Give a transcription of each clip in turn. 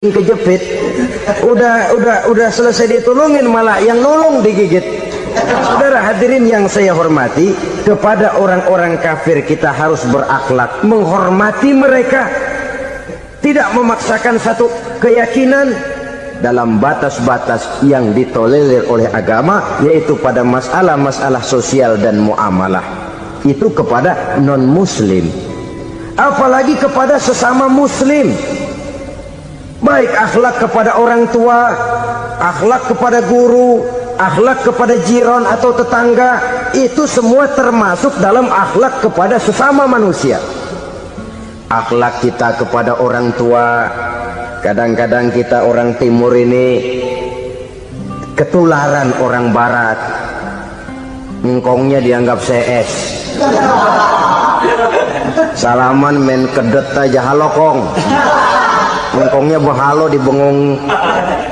kejepit, udah selesai ditolongin malah yang nolong digigit. Saudara hadirin yang saya hormati, kepada orang-orang kafir kita harus berakhlak, menghormati mereka, tidak memaksakan satu keyakinan dalam batas-batas yang ditolerir oleh agama, yaitu pada masalah-masalah sosial dan muamalah. Itu kepada non muslim, apalagi kepada sesama muslim. Baik akhlak kepada orang tua, akhlak kepada guru, akhlak kepada jiran atau tetangga, itu semua termasuk dalam akhlak kepada sesama manusia. Akhlak kita kepada orang tua, kadang-kadang kita orang timur ini ketularan orang barat. Engkongnya dianggap CS, salaman main kedet aja halokong, engkongnya behalo di bengong.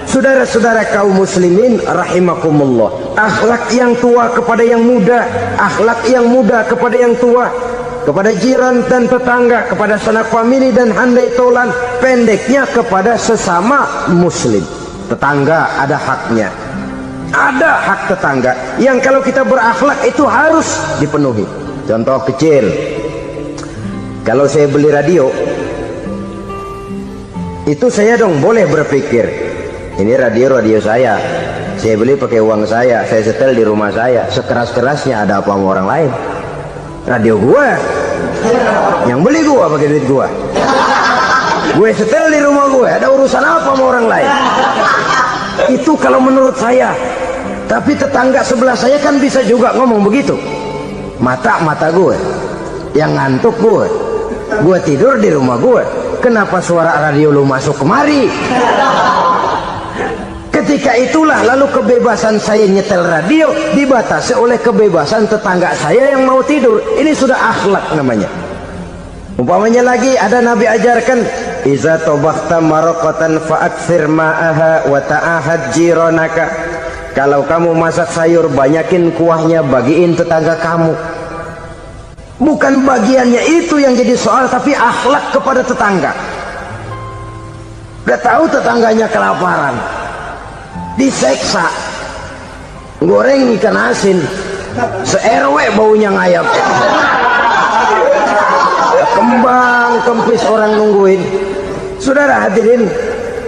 Saudara-saudara kaum muslimin rahimakumullah, akhlak yang tua kepada yang muda, akhlak yang muda kepada yang tua, kepada jiran dan tetangga, kepada sanak famili dan handai tolan, pendeknya kepada sesama muslim. Tetangga ada haknya, ada hak tetangga yang kalau kita berakhlak itu harus dipenuhi. Contoh kecil, kalau saya beli radio, itu saya dong boleh berpikir, ini radio saya beli pakai uang saya setel di rumah saya, sekeras-kerasnya ada apa sama orang lain? Radio gua, yang beli gua pakai duit gua, gue setel di rumah gue, ada urusan apa sama orang lain? Itu kalau menurut saya. Tapi tetangga sebelah saya kan bisa juga ngomong begitu. Mata gue yang ngantuk, gue tidur di rumah gue, kenapa suara radio lu masuk kemari? Ketika itulah lalu kebebasan saya nyetel radio dibatasi oleh kebebasan tetangga saya yang mau tidur. Ini sudah akhlak namanya. Umpamanya lagi ada Nabi ajarkan, iza tobakhta maraqatan fa'akthir ma'aha wa ta'ahad jiranaka. Kalau kamu masak sayur, banyakin kuahnya, bagiin tetangga kamu. Bukan bagiannya itu yang jadi soal, tapi akhlak kepada tetangga. Udah tahu tetangganya kelaparan, diseksa, goreng ikan asin, se-RW baunya ngayap, kembang kempis orang nungguin. Saudara hadirin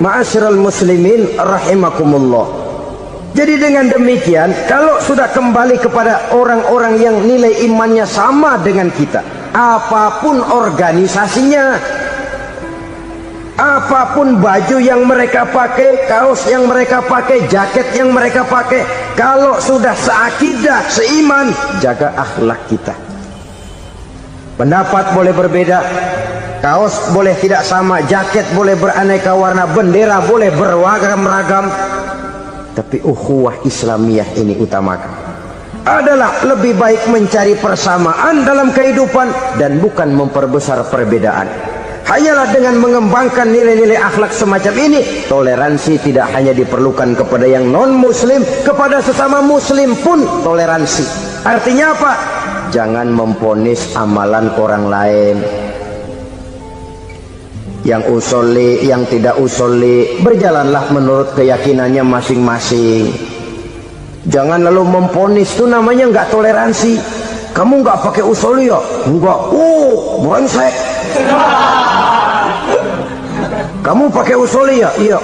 ma'asyiral muslimin rahimakumullah. Jadi dengan demikian, kalau sudah kembali kepada orang-orang yang nilai imannya sama dengan kita, apapun organisasinya, apapun baju yang mereka pakai, kaos yang mereka pakai, jaket yang mereka pakai, kalau sudah seakidah, seiman, jaga akhlak kita. Pendapat boleh berbeda, kaos boleh tidak sama, jaket boleh beraneka warna, bendera boleh beragam-ragam, tapi ukhuwah Islamiyah ini utamakan. Adalah lebih baik mencari persamaan dalam kehidupan dan bukan memperbesar perbedaan. Hanyalah dengan mengembangkan nilai-nilai akhlak semacam ini, toleransi tidak hanya diperlukan kepada yang non-muslim, kepada sesama muslim pun toleransi. Artinya apa? Jangan memponis amalan orang lain. Yang usolli, yang tidak usolli, berjalanlah menurut keyakinannya masing-masing. Jangan lalu memponis, itu namanya nggak toleransi. Kamu nggak pakai usolli ya? Enggak. Brengsek. Kamu pakai usolli ya? Iya.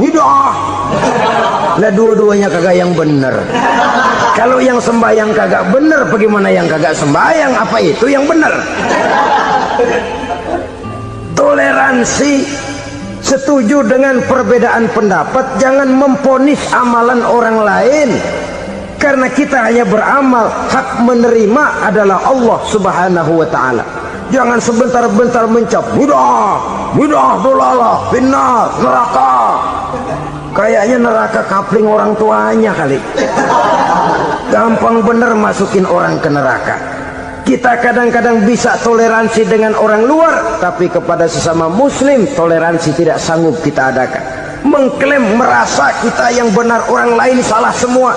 Bid'ah. Lah dua-duanya kagak yang bener. Kalau yang sembahyang kagak bener, bagaimana yang kagak sembahyang? Apa itu yang bener? Toleransi, setuju dengan perbedaan pendapat, jangan memponis amalan orang lain, karena kita hanya beramal, hak menerima adalah Allah subhanahu wa ta'ala. Jangan sebentar-bentar mencap bid'ah dolalah, finnar, neraka. Kayaknya neraka kapling orang tuanya kali. Gampang bener masukin orang ke neraka. Kita kadang-kadang bisa toleransi dengan orang luar, tapi kepada sesama muslim toleransi tidak sanggup kita adakan. Mengklaim merasa kita yang benar, orang lain salah semua,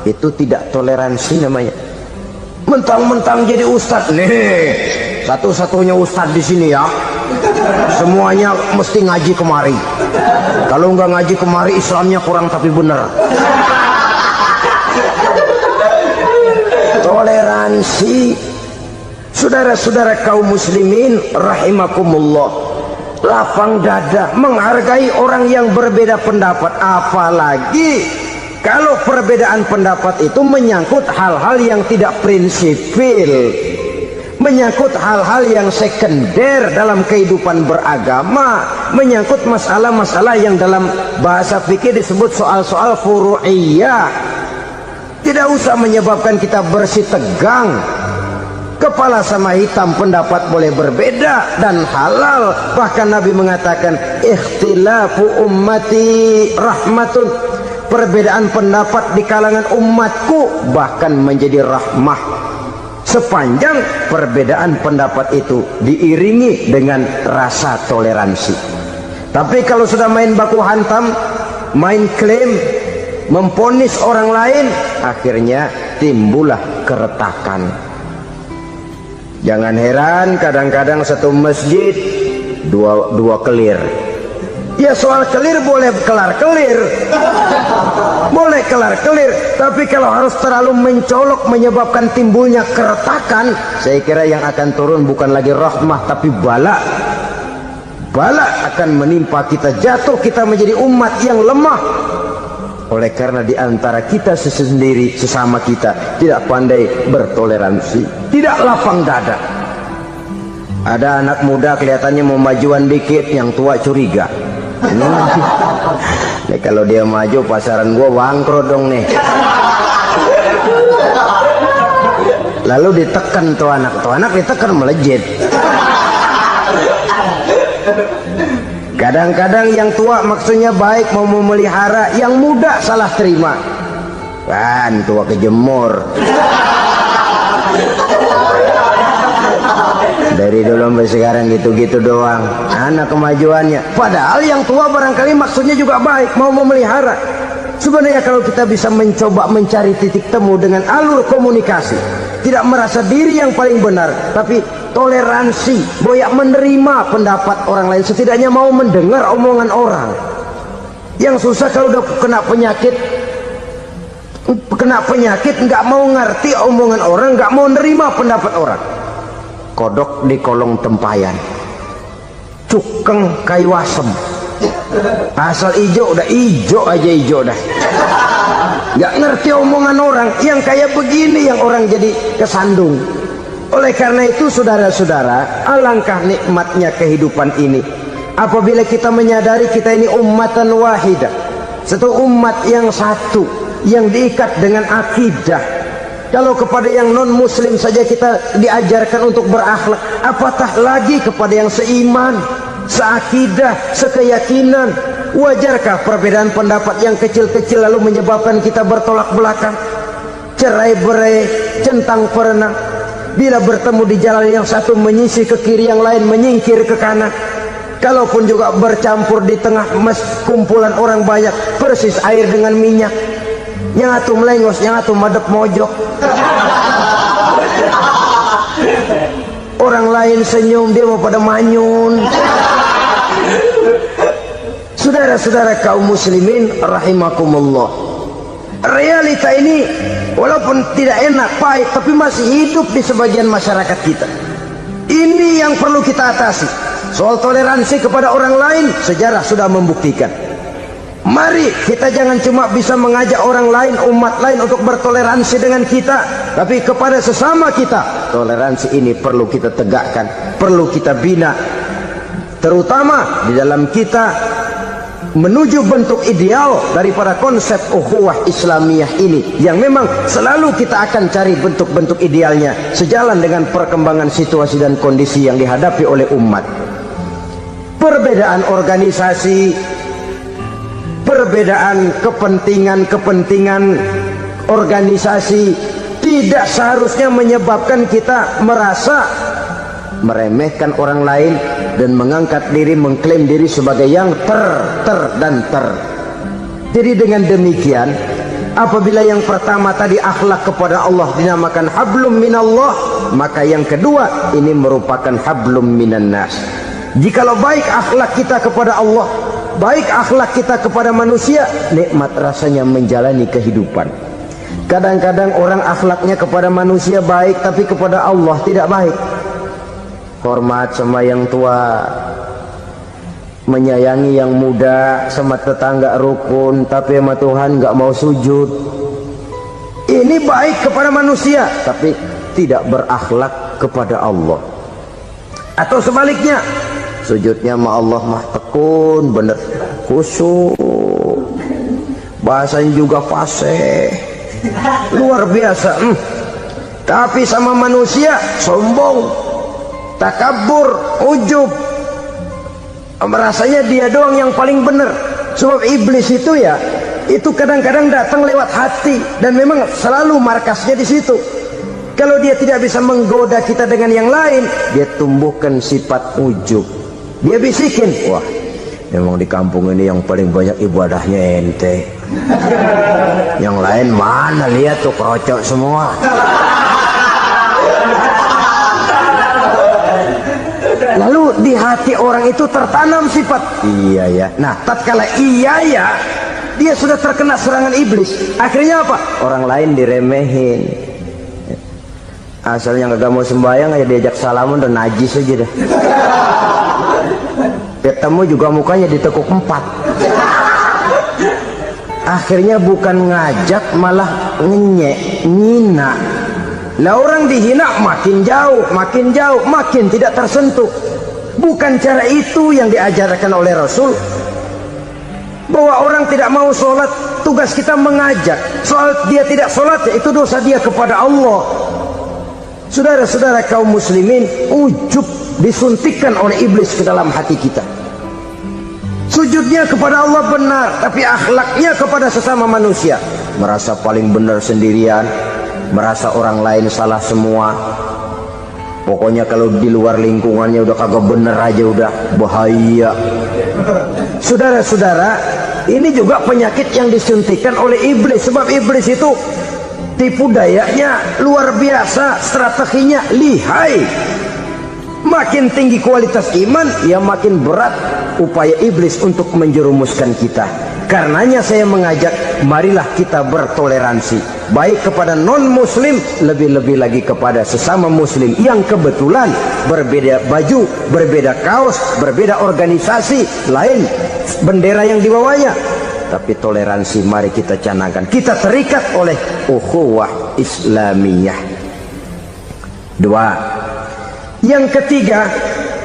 itu tidak toleransi namanya. Mentang-mentang jadi ustadz nih, satu-satunya ustadz di sini ya, Semuanya mesti ngaji kemari. Kalau nggak ngaji kemari Islamnya kurang tapi bener. Toleransi. Saudara-saudara kaum muslimin rahimakumullah, lapang dada menghargai orang yang berbeda pendapat, apalagi kalau perbedaan pendapat itu menyangkut hal-hal yang tidak prinsipil, menyangkut hal-hal yang sekunder dalam kehidupan beragama, menyangkut masalah-masalah yang dalam bahasa fikih disebut soal-soal furu'iyah. Tidak usah menyebabkan kita bersih tegang. Kepala sama hitam pendapat boleh berbeda dan halal. Bahkan Nabi mengatakan ikhtilafu ummati rahmatun, perbedaan pendapat di kalangan umatku bahkan menjadi rahmah, sepanjang perbedaan pendapat itu diiringi dengan rasa toleransi. Tapi kalau sudah main baku hantam, main klaim, memponis orang lain, akhirnya timbullah keretakan. Jangan heran kadang-kadang satu masjid dua kelir. Ya soal kelir boleh kelar-kelir, boleh kelar-kelir, tapi kalau harus terlalu mencolok menyebabkan timbulnya keretakan, saya kira yang akan turun bukan lagi rahmah tapi bala. Bala akan menimpa kita, jatuh kita menjadi umat yang lemah. Oleh karena di antara kita sendiri, sesama kita tidak pandai bertoleransi, tidak lapang dada. Ada anak muda kelihatannya mau majuan dikit, yang tua curiga. Nih kalau dia maju pasaran gua bangkrut dong nih. Lalu ditekan tuh anak ditekan melejit. Kadang-kadang yang tua maksudnya baik, mau memelihara, yang muda salah terima. Kan tua kejemur. Dari dulu sampai sekarang gitu-gitu doang, anak kemajuannya. Padahal yang tua barangkali maksudnya juga baik, mau memelihara. Sebenarnya kalau kita bisa mencoba mencari titik temu dengan alur komunikasi, tidak merasa diri yang paling benar, tapi toleransi, boyak menerima pendapat orang lain, setidaknya mau mendengar omongan orang. Yang susah kalau udah kena penyakit nggak mau ngerti omongan orang, nggak mau nerima pendapat orang. Kodok di kolong tempayan, cukeng kayu asem, asal ijo udah ijo aja, ijo dah. Nggak ngerti omongan orang, yang kayak begini yang orang jadi kesandung. Oleh karena itu saudara-saudara, alangkah nikmatnya kehidupan ini apabila kita menyadari kita ini ummatan wahidah, satu umat yang satu, yang diikat dengan akidah. Kalau kepada yang non muslim saja kita diajarkan untuk berakhlak, apatah lagi kepada yang seiman, seakidah, sekeyakinan. Wajarkah perbedaan pendapat yang kecil-kecil lalu menyebabkan kita bertolak belakang, cerai-berai, centang perenang? Bila bertemu di jalan yang satu menyisih ke kiri, yang lain menyingkir ke kanan. Kalaupun juga bercampur di tengah kumpulan orang banyak, persis air dengan minyak. Yang atu melengos, yang atu madep mojok. Orang lain senyum, dia mau pada manyun. Saudara-saudara kaum muslimin rahimakumullah, realita ini walaupun tidak enak, pahit, tapi masih hidup di sebagian masyarakat kita. Ini yang perlu kita atasi. Soal toleransi kepada orang lain, sejarah sudah membuktikan. Mari kita jangan cuma bisa mengajak orang lain, umat lain untuk bertoleransi dengan kita, tapi kepada sesama kita toleransi ini perlu kita tegakkan, perlu kita bina, terutama di dalam kita menuju bentuk ideal daripada konsep ukhuwah Islamiyah ini, yang memang selalu kita akan cari bentuk-bentuk idealnya sejalan dengan perkembangan situasi dan kondisi yang dihadapi oleh umat. Perbedaan organisasi, perbedaan kepentingan organisasi tidak seharusnya menyebabkan kita merasa meremehkan orang lain dan mengangkat diri, mengklaim diri sebagai yang ter. Jadi dengan demikian, apabila yang pertama tadi akhlak kepada Allah dinamakan hablum minallah, maka yang kedua ini merupakan hablum minan nas. Jikalau baik akhlak kita kepada Allah, baik akhlak kita kepada manusia, nikmat rasanya menjalani kehidupan. Kadang-kadang orang akhlaknya kepada manusia baik, tapi kepada Allah tidak baik. Hormat sama yang tua, menyayangi yang muda, sama tetangga rukun, tapi sama Tuhan nggak mau sujud. Ini baik kepada manusia, tapi tidak berakhlak kepada Allah. Atau sebaliknya, sujudnya sama Allah mah tekun, bener khusyuk, bahasanya juga fasih, luar biasa. Tapi sama manusia sombong, takabur, ujub, merasanya dia doang yang paling benar. Sebab iblis itu ya, itu kadang-kadang datang lewat hati, dan memang selalu markasnya di situ. Kalau dia tidak bisa menggoda kita dengan yang lain, dia tumbuhkan sifat ujub. Dia bisikin, wah memang di kampung ini yang paling banyak ibadahnya ente, yang lain mana, lihat tuh kerocok semua. Lalu di hati orang itu tertanam sifat iya ya. Nah tatkala iya ya, dia sudah terkena serangan iblis. Akhirnya apa? Orang lain diremehin. Asalnya nggak mau sembahyang aja diajak salaman dan najis aja dah. Ketemu juga mukanya ditekuk 4. Akhirnya bukan ngajak malah ngenyek, ngina. Lah orang dihina makin jauh, makin tidak tersentuh. Bukan cara itu yang diajarkan oleh Rasul. Bahwa orang tidak mau sholat, tugas kita mengajak. Soal dia tidak sholat, itu dosa dia kepada Allah. Saudara-saudara kaum muslimin, ujub disuntikkan oleh iblis ke dalam hati kita. Sujudnya kepada Allah benar, tapi akhlaknya kepada sesama manusia merasa paling benar sendirian, merasa orang lain salah semua. Pokoknya kalau di luar lingkungannya udah kagak bener aja udah bahaya. Saudara-saudara, ini juga penyakit yang disuntikan oleh iblis. Sebab iblis itu tipu dayanya luar biasa, strateginya lihai. Makin tinggi kualitas iman, ya makin berat upaya iblis untuk menjerumuskan kita. Karenanya saya mengajak, marilah kita bertoleransi, baik kepada non muslim, lebih-lebih lagi kepada sesama muslim yang kebetulan berbeda baju, berbeda kaos, berbeda organisasi, lain bendera yang dibawanya. Tapi toleransi mari kita canangkan. Kita terikat oleh ukhuwah Islamiyah. 2. Yang ketiga,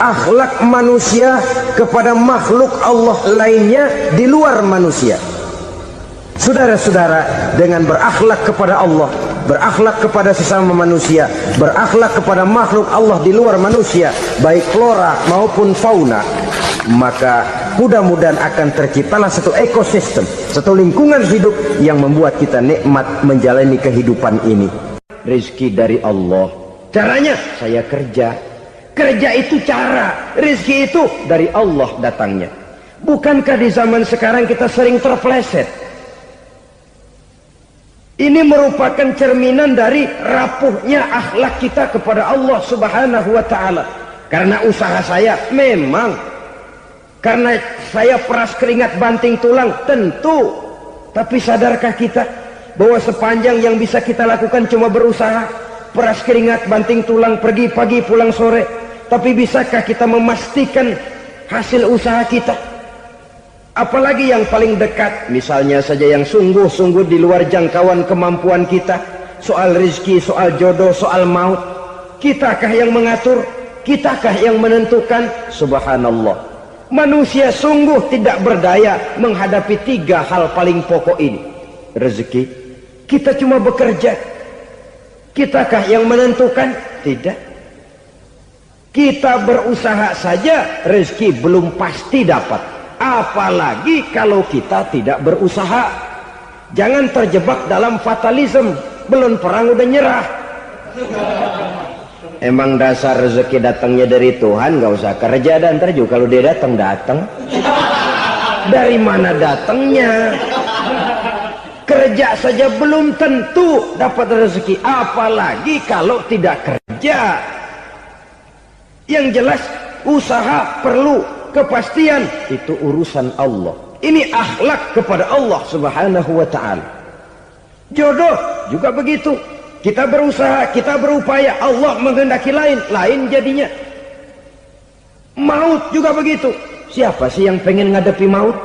akhlak manusia kepada makhluk Allah lainnya di luar manusia. Saudara-saudara, dengan berakhlak kepada Allah, berakhlak kepada sesama manusia, berakhlak kepada makhluk Allah di luar manusia, baik flora maupun fauna, maka mudah-mudahan akan terciptalah satu ekosistem, satu lingkungan hidup yang membuat kita nikmat menjalani kehidupan ini. Rezeki dari Allah. Caranya saya kerja. Kerja itu cara, rezeki itu dari Allah datangnya. Bukankah di zaman sekarang kita sering terpleset? Ini merupakan cerminan dari rapuhnya akhlak kita kepada Allah Subhanahu wa ta'ala. Karena usaha saya memang, karena saya peras keringat banting tulang, tentu. Tapi sadarkah kita bahwa sepanjang yang bisa kita lakukan cuma berusaha, peras keringat banting tulang, pergi pagi pulang sore? Tapi bisakah kita memastikan hasil usaha kita? Apalagi yang paling dekat, misalnya saja yang sungguh-sungguh di luar jangkauan kemampuan kita, soal rezeki, soal jodoh, soal maut. Kitakah yang mengatur? Kitakah yang menentukan? Subhanallah. Manusia sungguh tidak berdaya menghadapi 3 hal paling pokok ini. Rezeki, kita cuma bekerja. Kitakah yang menentukan? Tidak. Kita berusaha saja, rezeki belum pasti dapat. Apalagi kalau kita tidak berusaha. Jangan terjebak dalam fatalisme. Belum perang udah nyerah. Emang dasar rezeki datangnya dari Tuhan, gak usah kerja, dan ntar juga kalau dia datang. Dari mana datangnya? Kerja saja belum tentu dapat rezeki, apalagi kalau tidak kerja. Yang jelas usaha perlu, kepastian itu urusan Allah. Ini akhlak kepada Allah Subhanahu wa ta'ala. Jodoh juga begitu. Kita berusaha, kita berupaya, Allah menghendaki lain jadinya. Maut juga begitu. Siapa sih yang pengen ngadepi maut?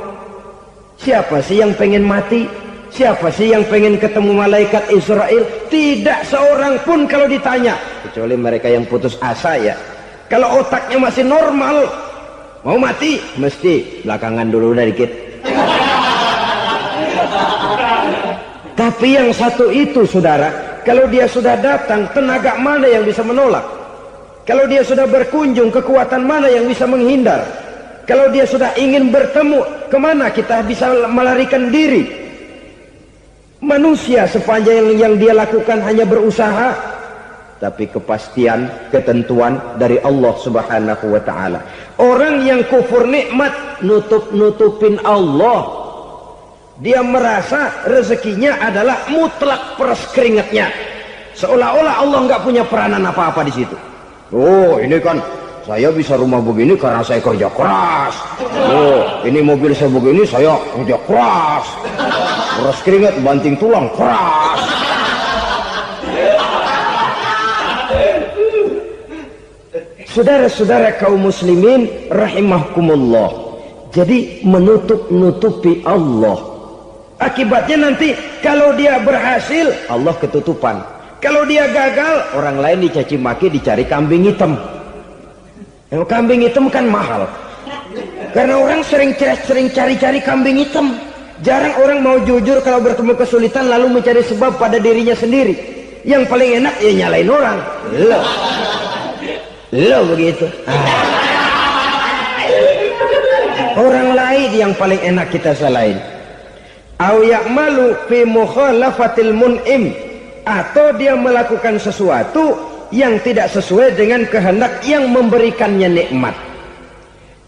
Siapa sih yang pengen mati? Siapa sih yang pengen ketemu malaikat Israel? Tidak seorang pun kalau ditanya, kecuali mereka yang putus asa ya. Kalau otaknya masih normal, mau mati mesti belakangan dulu udah dikit. Tapi yang satu itu saudara, kalau dia sudah datang, tenaga mana yang bisa menolak? Kalau dia sudah berkunjung, kekuatan mana yang bisa menghindar? Kalau dia sudah ingin bertemu, kemana kita bisa melarikan diri? Manusia sepanjang yang dia lakukan hanya berusaha, tapi kepastian, ketentuan dari Allah Subhanahu wa ta'ala. Orang yang kufur nikmat, nutupin Allah. Dia merasa rezekinya adalah mutlak peras keringatnya, seolah-olah Allah nggak punya peranan apa-apa di situ. Oh, ini kan saya bisa rumah begini karena saya kerja keras. Oh, ini mobil saya begini saya kerja keras. Peras keringat banting tulang keras. Saudara-saudara kaum muslimin rahimahkumullah. Jadi menutup-nutupi Allah. Akibatnya nanti kalau dia berhasil, Allah ketutupan. Kalau dia gagal, orang lain dicaci maki, dicari kambing hitam. Yang kambing hitam kan mahal. Karena orang sering cari-cari kambing hitam. Jarang orang mau jujur kalau bertemu kesulitan lalu mencari sebab pada dirinya sendiri. Yang paling enak ya nyalain orang. Lo begitu. Orang lain yang paling enak kita salahin. Au ya'malu fi mukhalafatil mun'im, atau dia melakukan sesuatu yang tidak sesuai dengan kehendak yang memberikannya nikmat.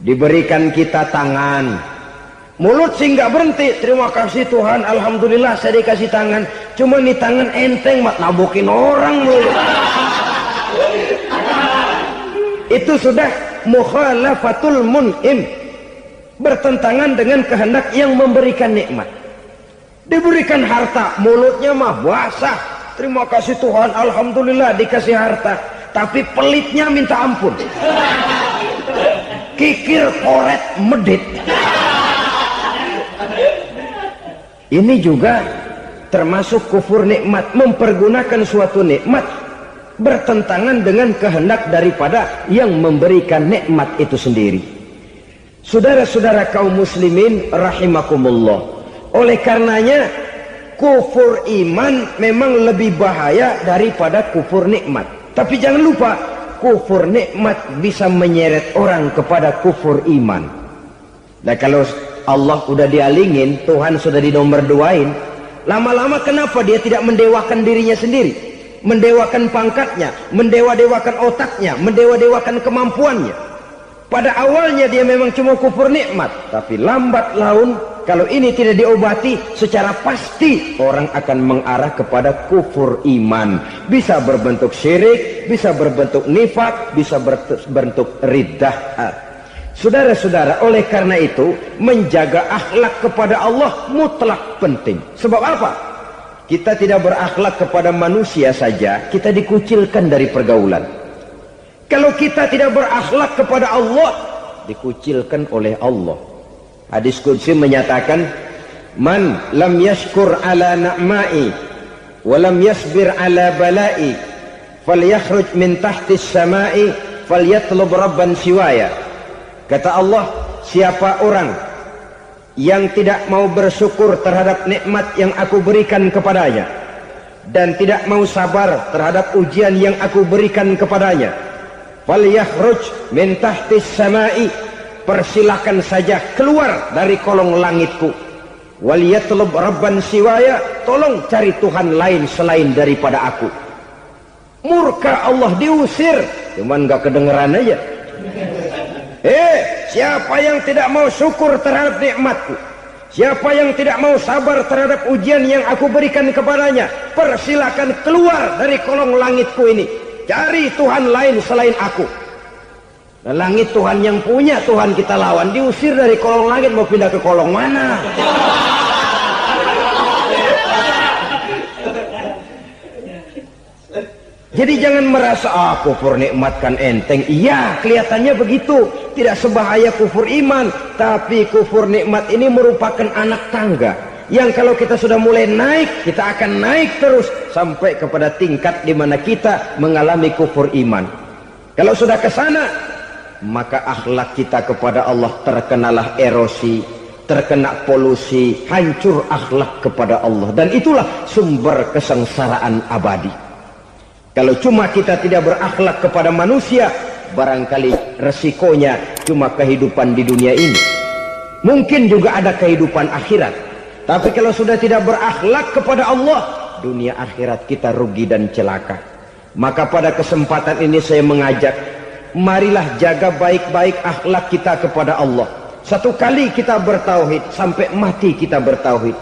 Diberikan kita tangan, mulut sih nggak berhenti, terima kasih Tuhan, alhamdulillah saya dikasih tangan. Cuma nih tangan enteng mat nabokin orang mulu. Itu sudah mukhalafatul mun'im, bertentangan dengan kehendak yang memberikan nikmat. Diberikan harta, mulutnya mah basah, terima kasih Tuhan, alhamdulillah dikasih harta, tapi pelitnya minta ampun, kikir koret medit. Ini juga termasuk kufur nikmat, mempergunakan suatu nikmat bertentangan dengan kehendak daripada yang memberikan nikmat itu sendiri. Saudara-saudara kaum muslimin rahimakumullah, oleh karenanya kufur iman memang lebih bahaya daripada kufur nikmat. Tapi jangan lupa, kufur nikmat bisa menyeret orang kepada kufur iman. Nah kalau Allah udah dialingin, Tuhan sudah dinomor duain, lama-lama kenapa dia tidak mendewakan dirinya sendiri, mendewakan pangkatnya, mendewa-dewakan otaknya, mendewa-dewakan kemampuannya? Pada awalnya dia memang cuma kufur nikmat, tapi lambat laun kalau ini tidak diobati secara pasti, orang akan mengarah kepada kufur iman. Bisa berbentuk syirik, bisa berbentuk nifak, bisa berbentuk riddah. Saudara-saudara, oleh karena itu menjaga akhlak kepada Allah mutlak penting. Sebab apa? Kita tidak berakhlak kepada manusia saja, kita dikucilkan dari pergaulan. Kalau kita tidak berakhlak kepada Allah, dikucilkan oleh Allah. Hadis qudsi menyatakan, man lam yashkur ala na'ma'i wa lam yasbir ala bala'i falyakhruj min tahtis sama'i falyatlub rabban siwaya. Kata Allah, siapa orang yang tidak mau bersyukur terhadap nikmat yang aku berikan kepadanya dan tidak mau sabar terhadap ujian yang aku berikan kepadanya, falyakhruj min tahtis sama'i, persilakan saja keluar dari kolong langitku, waliyatlub rabban siwaya, tolong cari Tuhan lain selain daripada aku. Murka Allah, diusir, cuman gak kedengeran aja. Siapa yang tidak mau syukur terhadap nikmatku, siapa yang tidak mau sabar terhadap ujian yang aku berikan kepadanya, persilakan keluar dari kolong langitku ini, cari Tuhan lain selain aku. Langit Tuhan yang punya, Tuhan kita lawan, diusir dari kolong langit, mau pindah ke kolong mana? Jadi jangan merasa kufur nikmat kan enteng. Iya, kelihatannya begitu, tidak sebahaya kufur iman. Tapi kufur nikmat ini merupakan anak tangga yang kalau kita sudah mulai naik, kita akan naik terus sampai kepada tingkat di mana kita mengalami kufur iman. Kalau sudah ke sana, maka akhlak kita kepada Allah terkenalah erosi, terkena polusi, hancur akhlak kepada Allah, dan itulah sumber kesengsaraan abadi. Kalau cuma kita tidak berakhlak kepada manusia, barangkali resikonya cuma kehidupan di dunia ini. Mungkin juga ada kehidupan akhirat. Tapi kalau sudah tidak berakhlak kepada Allah, dunia akhirat kita rugi dan celaka. Maka pada kesempatan ini saya mengajak, marilah jaga baik-baik akhlak kita kepada Allah. Satu kali kita bertauhid, sampai mati kita bertauhid.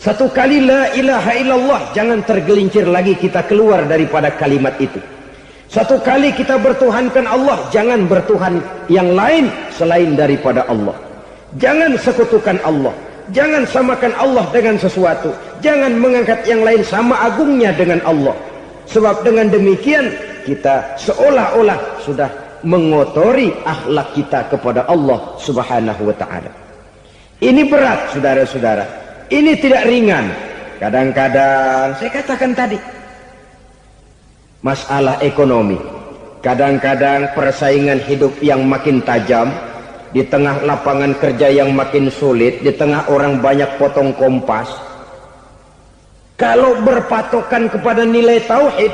Satu kali la ilaha illallah, jangan tergelincir lagi kita keluar daripada kalimat itu. Satu kali kita bertuhankan Allah, jangan bertuhan yang lain selain daripada Allah. Jangan sekutukan Allah, jangan samakan Allah dengan sesuatu, jangan mengangkat yang lain sama agungnya dengan Allah. Sebab dengan demikian kita seolah-olah sudah mengotori akhlak kita kepada Allah Subhanahu wa ta'ala. Ini berat, saudara-saudara. Ini tidak ringan. Kadang-kadang saya katakan tadi, masalah ekonomi, kadang-kadang persaingan hidup yang makin tajam, di tengah lapangan kerja yang makin sulit, di tengah orang banyak potong kompas. Kalau berpatokan kepada nilai tauhid,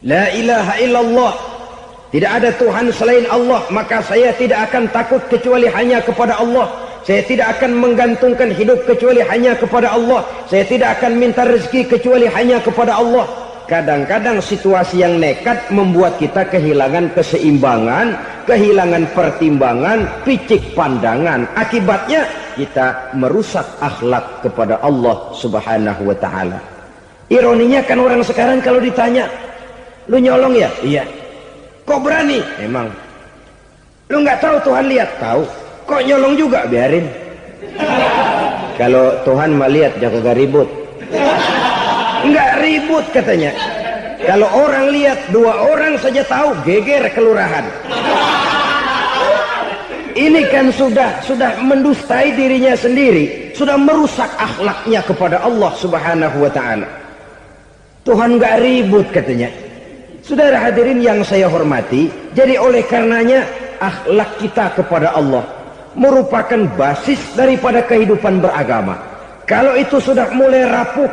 la ilaha illallah, tidak ada Tuhan selain Allah, maka saya tidak akan takut kecuali hanya kepada Allah. Saya tidak akan menggantungkan hidup kecuali hanya kepada Allah. Saya tidak akan minta rezeki kecuali hanya kepada Allah. Kadang-kadang situasi yang nekat membuat kita kehilangan keseimbangan, kehilangan pertimbangan, picik pandangan. Akibatnya kita merusak akhlak kepada Allah Subhanahu wa ta'ala. Ironinya kan orang sekarang kalau ditanya, lu nyolong ya? Iya. Kok berani? Emang. Lu nggak tahu Tuhan lihat? Tahu. Kok nyolong juga? Biarin. Kalau Tuhan mah lihat, jaga ribut. Enggak ribut katanya. Kalau orang lihat, 2 orang saja tahu, geger kelurahan. Ini kan sudah mendustai dirinya sendiri, sudah merusak akhlaknya kepada Allah Subhanahu wa ta'ala. Tuhan enggak ribut katanya. Saudara hadirin yang saya hormati, jadi oleh karenanya akhlak kita kepada Allah merupakan basis daripada kehidupan beragama. Kalau itu sudah mulai rapuh,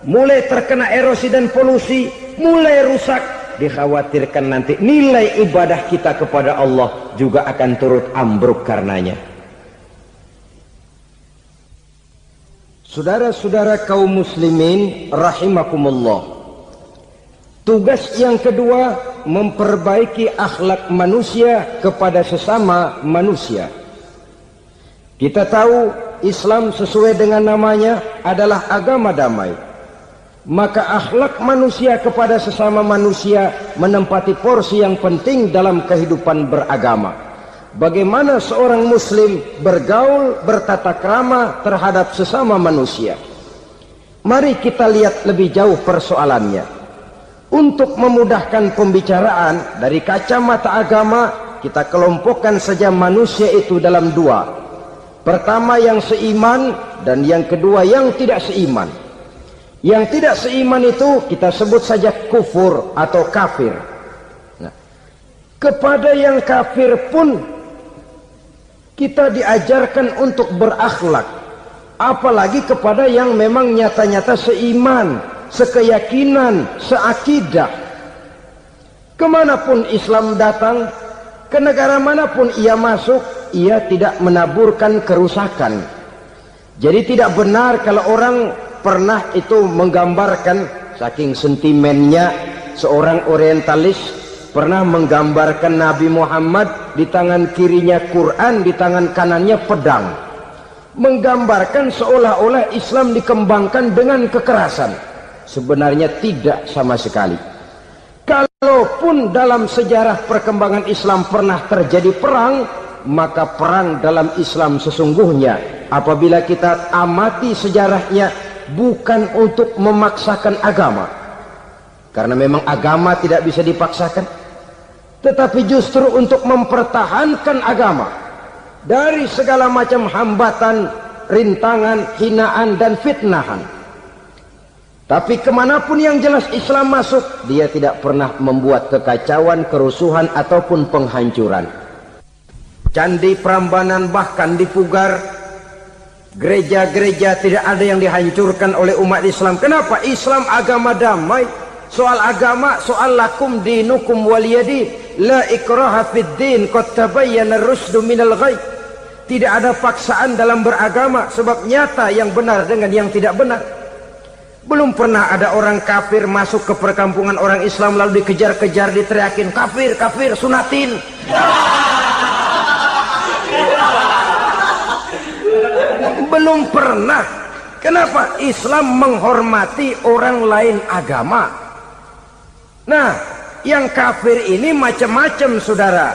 mulai terkena erosi dan polusi, mulai rusak, dikhawatirkan nanti nilai ibadah kita kepada Allah juga akan turut ambruk karenanya. Saudara-saudara kaum muslimin rahimakumullah, tugas yang kedua memperbaiki akhlak manusia kepada sesama manusia. Kita tahu Islam sesuai dengan namanya adalah agama damai. Maka akhlak manusia kepada sesama manusia menempati porsi yang penting dalam kehidupan beragama. Bagaimana seorang muslim bergaul, bertata krama terhadap sesama manusia. Mari kita lihat lebih jauh persoalannya. Untuk memudahkan pembicaraan dari kacamata agama, kita kelompokkan saja manusia itu dalam 2. Pertama yang seiman, dan yang kedua yang tidak seiman. Yang tidak seiman itu kita sebut saja kufur atau kafir. Nah, kepada yang kafir pun kita diajarkan untuk berakhlak, apalagi kepada yang memang nyata-nyata seiman, sekeyakinan, seakidah. Kemanapun Islam datang, ke negara manapun ia masuk, ia tidak menaburkan kerusakan. Jadi tidak benar kalau orang pernah itu menggambarkan, saking sentimennya seorang orientalis pernah menggambarkan Nabi Muhammad di tangan kirinya Quran, di tangan kanannya pedang, menggambarkan seolah-olah Islam dikembangkan dengan kekerasan. Sebenarnya tidak sama sekali. Kalau Walaupun dalam sejarah perkembangan Islam pernah terjadi perang, maka perang dalam Islam sesungguhnya apabila kita amati sejarahnya bukan untuk memaksakan agama, karena memang agama tidak bisa dipaksakan, tetapi justru untuk mempertahankan agama dari segala macam hambatan, rintangan, hinaan dan fitnahan. Tapi kemanapun yang jelas Islam masuk, dia tidak pernah membuat kekacauan, kerusuhan ataupun penghancuran. Candi Prambanan bahkan dipugar, gereja-gereja tidak ada yang dihancurkan oleh umat Islam. Kenapa? Islam agama damai. Soal agama, soal lakum dinukum waliyadin, la ikraha fid din, qad tabayyana ar-rusydu minal ghayy. Tidak ada paksaan dalam beragama, sebab nyata yang benar dengan yang tidak benar. Belum pernah ada orang kafir masuk ke perkampungan orang Islam lalu dikejar-kejar, diteriakin kafir, kafir, sunatin. Belum pernah. Kenapa? Islam menghormati orang lain agama. Nah, yang kafir ini macam-macam, saudara.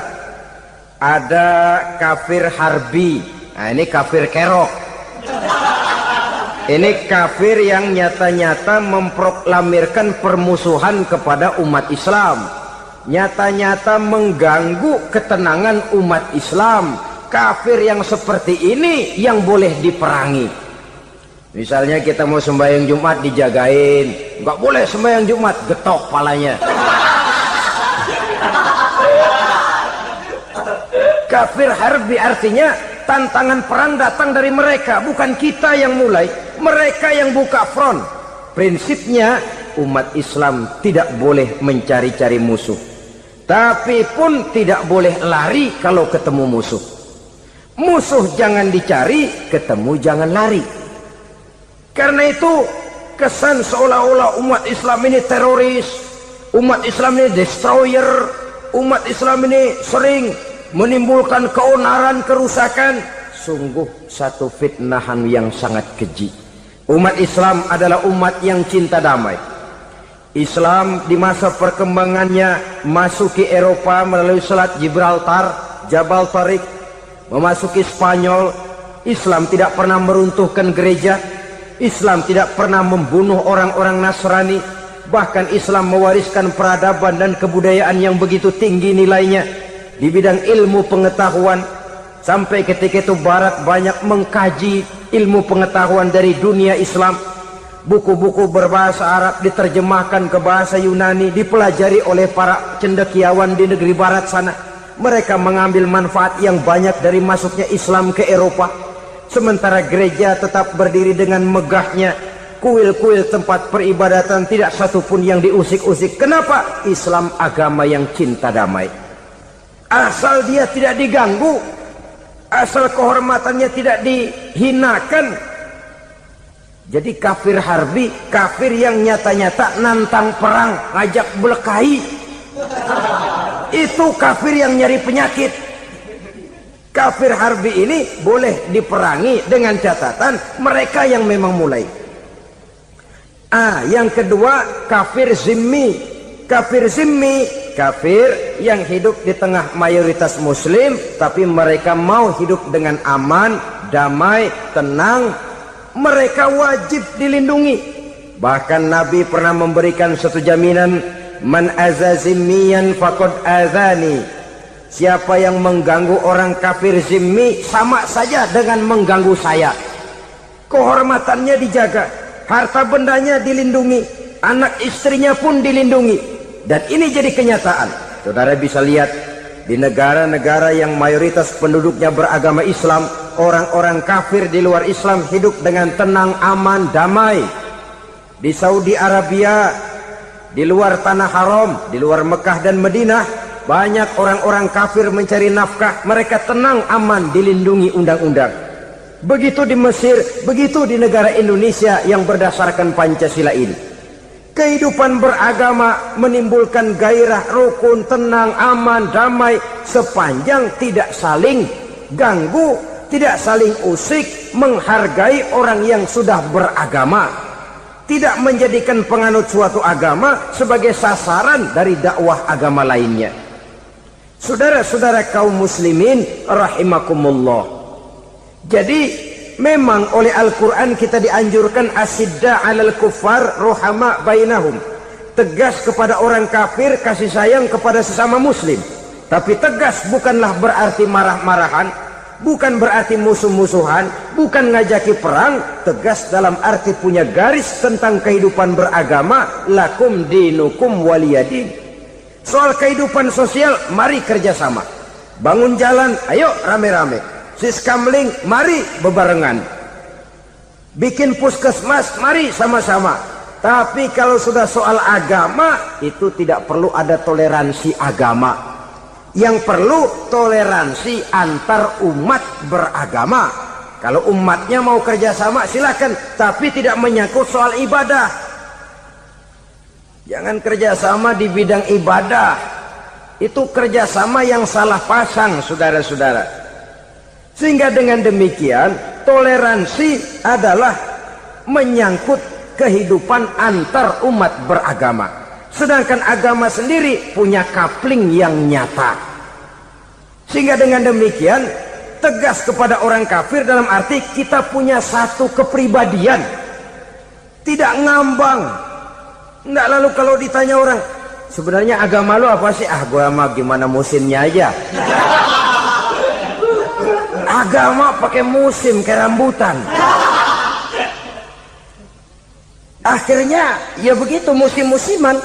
Ada kafir harbi. Nah, ini kafir kerok. Ini kafir yang nyata-nyata memproklamirkan permusuhan kepada umat Islam, nyata-nyata mengganggu ketenangan umat Islam. Kafir yang seperti ini yang boleh diperangi. Misalnya kita mau sembahyang Jumat dijagain, nggak boleh sembahyang Jumat, getok palanya. Kafir harbi artinya tantangan perang datang dari mereka, bukan kita yang mulai. Mereka yang buka front. Prinsipnya umat Islam tidak boleh mencari-cari musuh, tapi pun tidak boleh lari kalau ketemu musuh. Musuh jangan dicari, ketemu jangan lari. Karena itu kesan seolah-olah umat Islam ini teroris, umat Islam ini destroyer, umat Islam ini sering menimbulkan keonaran, kerusakan. Sungguh satu fitnahan yang sangat keji. Umat Islam adalah umat yang cinta damai. Islam di masa perkembangannya masuki Eropa melalui Selat Gibraltar, Jabal Tariq, memasuki Spanyol. Islam tidak pernah meruntuhkan gereja. Islam tidak pernah membunuh orang-orang Nasrani. Bahkan Islam mewariskan peradaban dan kebudayaan yang begitu tinggi nilainya di bidang ilmu pengetahuan. Sampai ketika itu Barat banyak mengkaji ilmu pengetahuan dari dunia Islam. Buku-buku berbahasa Arab diterjemahkan ke bahasa Yunani, dipelajari oleh para cendekiawan di negeri Barat sana. Mereka mengambil manfaat yang banyak dari masuknya Islam ke Eropa. Sementara gereja tetap berdiri dengan megahnya. Kuil-kuil tempat peribadatan tidak satupun yang diusik-usik. Kenapa? Islam agama yang cinta damai. Asal dia tidak diganggu, asal kehormatannya tidak dihinakan. Jadi kafir harbi, kafir yang nyata-nyata nantang perang, ngajak berkelahi. Itu kafir yang nyari penyakit. Kafir harbi ini boleh diperangi dengan catatan mereka yang memang mulai. Yang kedua kafir zimmi. Kafir zimmi, kafir yang hidup di tengah mayoritas muslim, tapi mereka mau hidup dengan aman, damai, tenang. Mereka wajib dilindungi. Bahkan Nabi pernah memberikan satu jaminan, man aza zimmiyan faqad azani. Siapa yang mengganggu orang kafir zimmi sama saja dengan mengganggu saya. Kehormatannya dijaga, harta bendanya dilindungi, anak istrinya pun dilindungi. Dan ini jadi kenyataan. Saudara bisa lihat di negara-negara yang mayoritas penduduknya beragama Islam, orang-orang kafir di luar Islam hidup dengan tenang, aman, damai. Di Saudi Arabia, di luar tanah haram, di luar Mekah dan Madinah, banyak orang-orang kafir mencari nafkah. Mereka tenang, aman, dilindungi undang-undang. Begitu di Mesir, begitu di negara Indonesia yang berdasarkan Pancasila ini. Kehidupan beragama menimbulkan gairah, rukun, tenang, aman, damai, sepanjang tidak saling ganggu, tidak saling usik, menghargai orang yang sudah beragama. tidak menjadikan penganut suatu agama sebagai sasaran dari dakwah agama lainnya. Saudara-saudara kaum muslimin rahimakumullah. Jadi memang oleh Al-Quran kita dianjurkan asidda 'alal kuffar ruhama bainahum. Tegas kepada orang kafir, kasih sayang kepada sesama muslim. Tapi tegas bukanlah berarti marah-marahan, bukan berarti musuh-musuhan, bukan ngajaki perang. Tegas dalam arti punya garis tentang kehidupan beragama, lakum dinukum waliyadin. Soal kehidupan sosial, mari kerjasama. Bangun jalan, ayo rame-rame. Siskamling, mari bebarengan. Bikin puskesmas, mari sama-sama. Tapi kalau sudah soal agama, itu tidak perlu ada toleransi agama. Yang perlu toleransi antar umat beragama. Kalau umatnya mau kerjasama silakan, tapi tidak menyangkut soal ibadah. Jangan kerjasama di bidang ibadah. Itu kerjasama yang salah pasang, saudara-saudara. Sehingga dengan demikian toleransi adalah menyangkut kehidupan antar umat beragama. Sedangkan agama sendiri punya kapling yang nyata. Sehingga dengan demikian tegas kepada orang kafir dalam arti kita punya satu kepribadian. Tidak ngambang. Enggak, lalu kalau ditanya orang, sebenarnya agama lo apa sih? Ah, gua mah gimana musimnya aja. Agama pakai musim kayak rambutan. Akhirnya ya begitu, musim-musiman.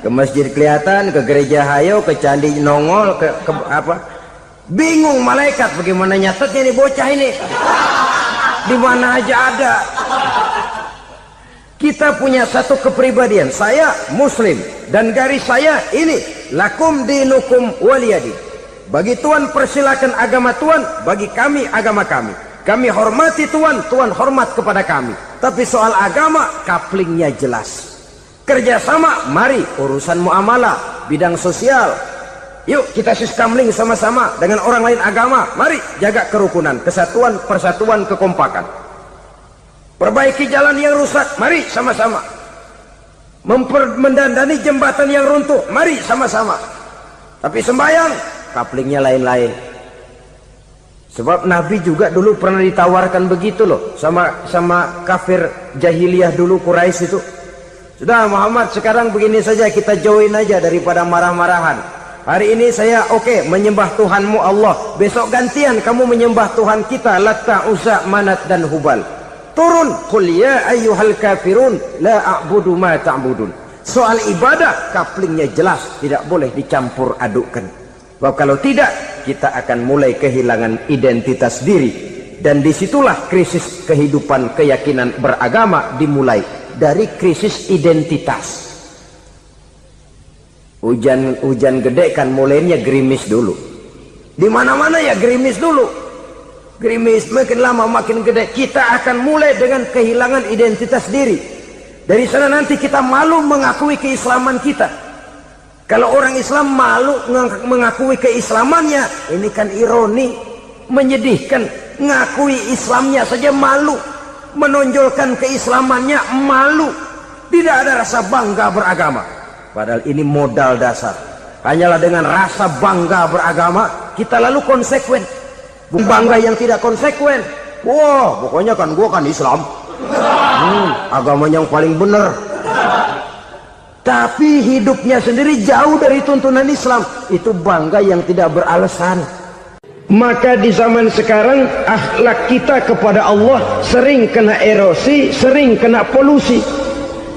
Ke masjid kelihatan, ke gereja hayo, ke candi nongol, ke apa? Bingung malaikat bagaimana nyatetnya nih bocah ini. Di mana aja ada. Kita punya satu kepribadian. Saya muslim dan garis saya ini, lakum dinukum waliyadin. Bagi Tuhan persilakan agama Tuhan, bagi kami agama kami. Kami hormati Tuhan, Tuhan hormat kepada kami. Tapi soal agama, kaplingnya jelas. Kerjasama, mari urusan muamalah, bidang sosial. Yuk kita siskamling sama-sama dengan orang lain agama. Mari jaga kerukunan, kesatuan, persatuan, kekompakan. Perbaiki jalan yang rusak, mari sama-sama. Mendandani jembatan yang runtuh, mari sama-sama. Tapi sembahyang, kaplingnya lain-lain. Sebab Nabi juga dulu pernah ditawarkan begitu loh sama kafir jahiliyah dulu, Quraisy itu. Sudah Muhammad, sekarang begini saja, kita join aja daripada marah-marahan. Hari ini saya oke, menyembah Tuhanmu Allah. Besok gantian kamu menyembah Tuhan kita, Latta, Uzza, Manat dan Hubal. Turun, qul ya ayyuhal kafirun la a'budu ma ta'budun. Soal ibadah kaplingnya jelas, tidak boleh dicampur adukkan. Sebab kalau tidak, kita akan mulai kehilangan identitas diri. Dan disitulah krisis kehidupan keyakinan beragama dimulai. Dari krisis identitas. Hujan gede kan mulainya gerimis dulu. Di mana-mana ya gerimis dulu. Gerimis makin lama makin gede. Kita akan mulai dengan kehilangan identitas diri. Dari sana nanti kita malu mengakui keislaman kita. Kalau orang Islam malu mengakui keislamannya, ini kan ironi, menyedihkan. Ngakui Islamnya saja malu. Menonjolkan keislamannya malu, tidak ada rasa bangga beragama. Padahal ini modal dasar. Hanyalah dengan rasa bangga beragama kita lalu konsekuen. Bangga yang tidak konsekuen, wah pokoknya kan gua kan Islam, agama yang paling benar. Tapi hidupnya sendiri jauh dari tuntunan Islam, itu bangga yang tidak beralasan. Maka di zaman sekarang akhlak kita kepada Allah sering kena erosi, sering kena polusi.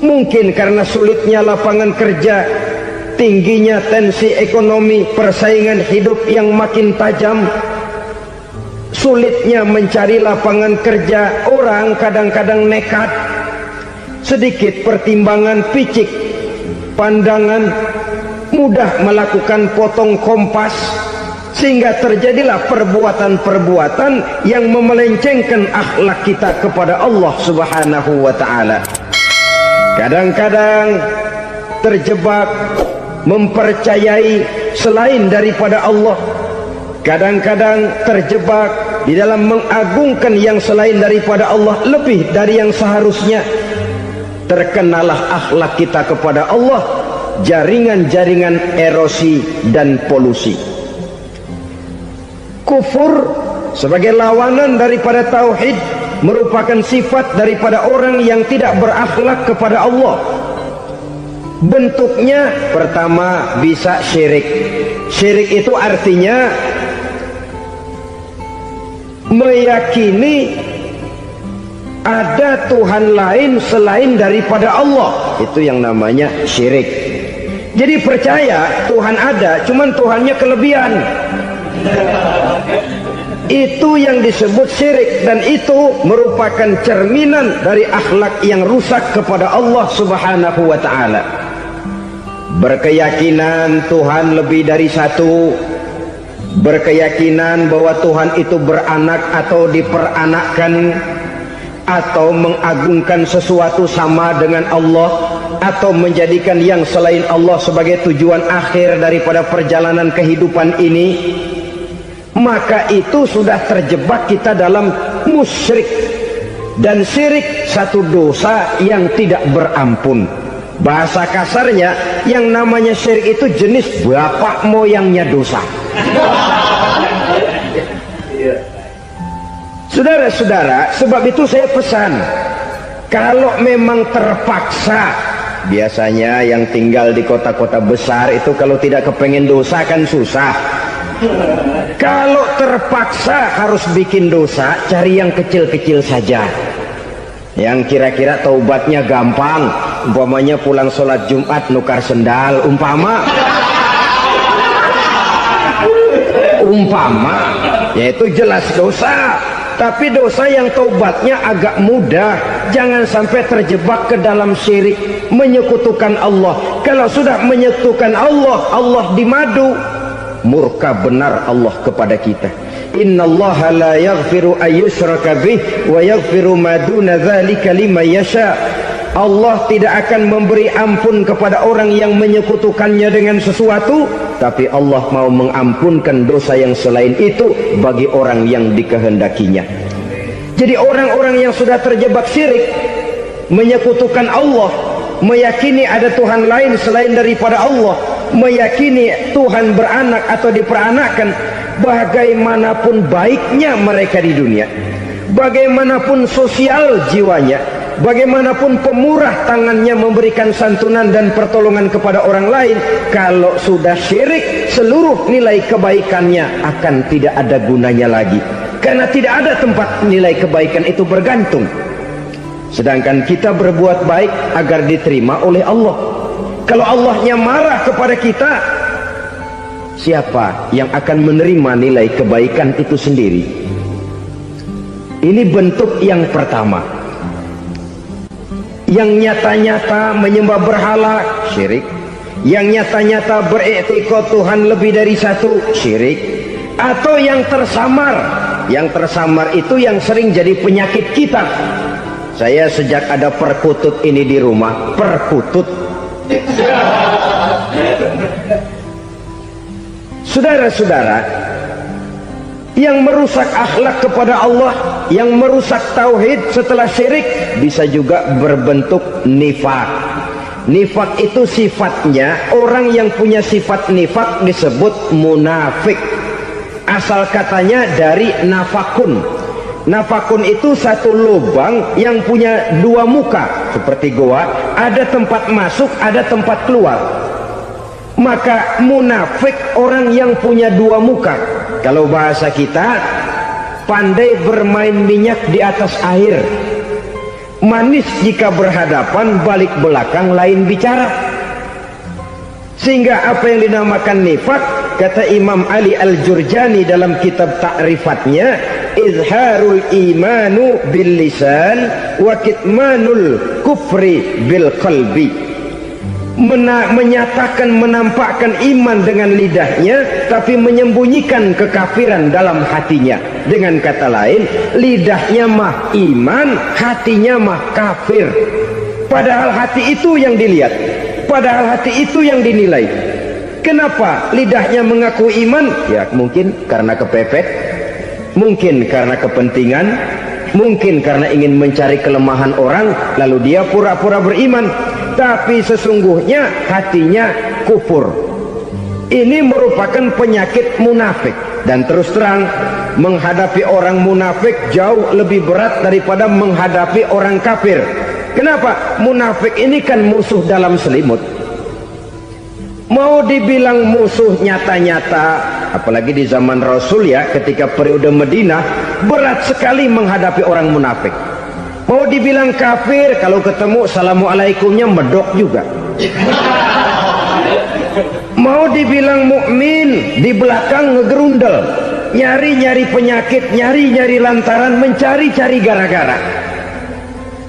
Mungkin karena sulitnya lapangan kerja, tingginya tensi ekonomi, persaingan hidup yang makin tajam, sulitnya mencari lapangan kerja, orang kadang-kadang nekat. Sedikit pertimbangan picik, pandangan, mudah melakukan potong kompas. Sehingga terjadilah perbuatan-perbuatan yang memelencengkan akhlak kita kepada Allah Subhanahu wa ta'ala. Kadang-kadang terjebak mempercayai selain daripada Allah. Kadang-kadang terjebak di dalam mengagungkan yang selain daripada Allah lebih dari yang seharusnya. terkenalah akhlak kita kepada Allah jaringan-jaringan erosi dan polusi. Kufur sebagai lawanan daripada tauhid merupakan sifat daripada orang yang tidak berakhlak kepada Allah. Bentuknya pertama bisa syirik. Syirik itu artinya meyakini ada Tuhan lain selain daripada Allah. Itu yang namanya syirik. Jadi percaya Tuhan ada, cuman Tuhannya kelebihan. Itu yang disebut syirik, dan itu merupakan cerminan dari akhlak yang rusak kepada Allah Subhanahu wa ta'ala. Berkeyakinan Tuhan lebih dari satu, berkeyakinan bahwa Tuhan itu beranak atau diperanakkan, atau mengagungkan sesuatu sama dengan Allah, atau menjadikan yang selain Allah sebagai tujuan akhir daripada perjalanan kehidupan ini, maka itu sudah terjebak kita dalam musyrik. Dan syirik satu dosa yang tidak berampun. Bahasa kasarnya, yang namanya syirik itu jenis bapak moyangnya dosa. Saudara-saudara, sebab itu saya pesan, kalau memang terpaksa, biasanya yang tinggal di kota-kota besar itu kalau tidak kepengen dosa kan susah. Kalau terpaksa harus bikin dosa, cari yang kecil-kecil saja, yang kira-kira taubatnya gampang. Umpamanya pulang sholat Jumat nukar sendal, umpama, yaitu jelas dosa. Tapi dosa yang taubatnya agak mudah. Jangan sampai terjebak ke dalam syirik, menyekutukan Allah. Kalau sudah menyekutukan Allah, Allah dimadu, murka benar Allah kepada kita. Innallaha la yaghfiru ayyushraka bih wa yaghfiru ma duna dzalika liman yasha. Allah tidak akan memberi ampun kepada orang yang menyekutukannya dengan sesuatu, tapi Allah mau mengampunkan dosa yang selain itu bagi orang yang dikehendakinya. Jadi orang-orang yang sudah terjebak syirik, menyekutukan Allah, meyakini ada Tuhan lain selain daripada Allah, meyakini Tuhan beranak atau diperanakkan, bagaimanapun baiknya mereka di dunia, bagaimanapun sosial jiwanya, bagaimanapun pemurah tangannya memberikan santunan dan pertolongan kepada orang lain, kalau sudah syirik, seluruh nilai kebaikannya akan tidak ada gunanya lagi, karena tidak ada tempat nilai kebaikan itu bergantung. Sedangkan kita berbuat baik agar diterima oleh Allah. Kalau Allahnya marah kepada kita, siapa yang akan menerima nilai kebaikan itu sendiri? Ini bentuk yang pertama. Yang nyata-nyata menyembah berhala, syirik. Yang nyata-nyata beriktikad Tuhan lebih dari satu, syirik. Atau yang tersamar. Yang tersamar itu yang sering jadi penyakit kita. Saya sejak ada perkutut ini di rumah, perkutut. Saudara-saudara, yang merusak akhlak kepada Allah, yang merusak tauhid setelah syirik, bisa juga berbentuk nifak. Nifak itu sifatnya, orang yang punya sifat nifak disebut munafik. Asal katanya dari nafakun. Nafakun itu satu lubang yang punya dua muka, seperti goa, ada tempat masuk, ada tempat keluar. Maka munafik orang yang punya dua muka. Kalau bahasa kita, pandai bermain minyak di atas air, manis jika berhadapan, balik belakang lain bicara. Sehingga apa yang dinamakan nifak, kata Imam Ali Al-Jurjani dalam kitab ta'rifatnya, izharul imanu bil lisan wa kitmanul kufri bil qalbi. Menyatakan, menampakkan iman dengan lidahnya, tapi menyembunyikan kekafiran dalam hatinya. Dengan kata lain, lidahnya mah iman, hatinya mah kafir. Padahal hati itu yang dilihat, padahal hati itu yang dinilai. Kenapa lidahnya mengaku iman? Ya mungkin karena kepepet, mungkin karena kepentingan, Mungkin karena ingin mencari kelemahan orang, lalu dia pura-pura beriman, tapi sesungguhnya hatinya kufur. Ini merupakan penyakit munafik. Dan terus terang, menghadapi orang munafik jauh lebih berat daripada menghadapi orang kafir. Kenapa? Munafik ini kan musuh dalam selimut. Mau dibilang musuh nyata-nyata, apalagi di zaman Rasul ya, ketika periode Madinah, berat sekali menghadapi orang munafik. Mau dibilang kafir, kalau ketemu assalamualaikumnya medok juga. Mau dibilang mukmin, di belakang ngegerundel, nyari-nyari penyakit, nyari-nyari lantaran, mencari-cari gara-gara.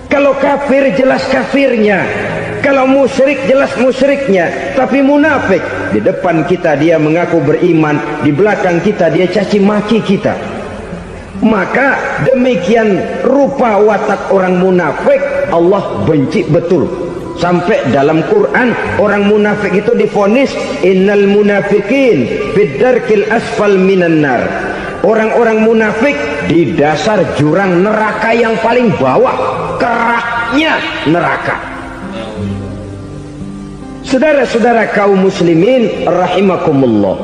Kalau kafir jelas kafirnya, kalau musyrik jelas musyriknya. Tapi munafik, di depan kita dia mengaku beriman, di belakang kita dia caci maki kita. Maka demikian rupa watak orang munafik Allah benci betul. Sampai dalam Quran orang munafik itu divonis innal munafiqin fid darkil asfal minan nar. Orang-orang munafik di dasar jurang neraka yang paling bawah, keraknya neraka. Saudara-saudara kaum muslimin rahimakumullah,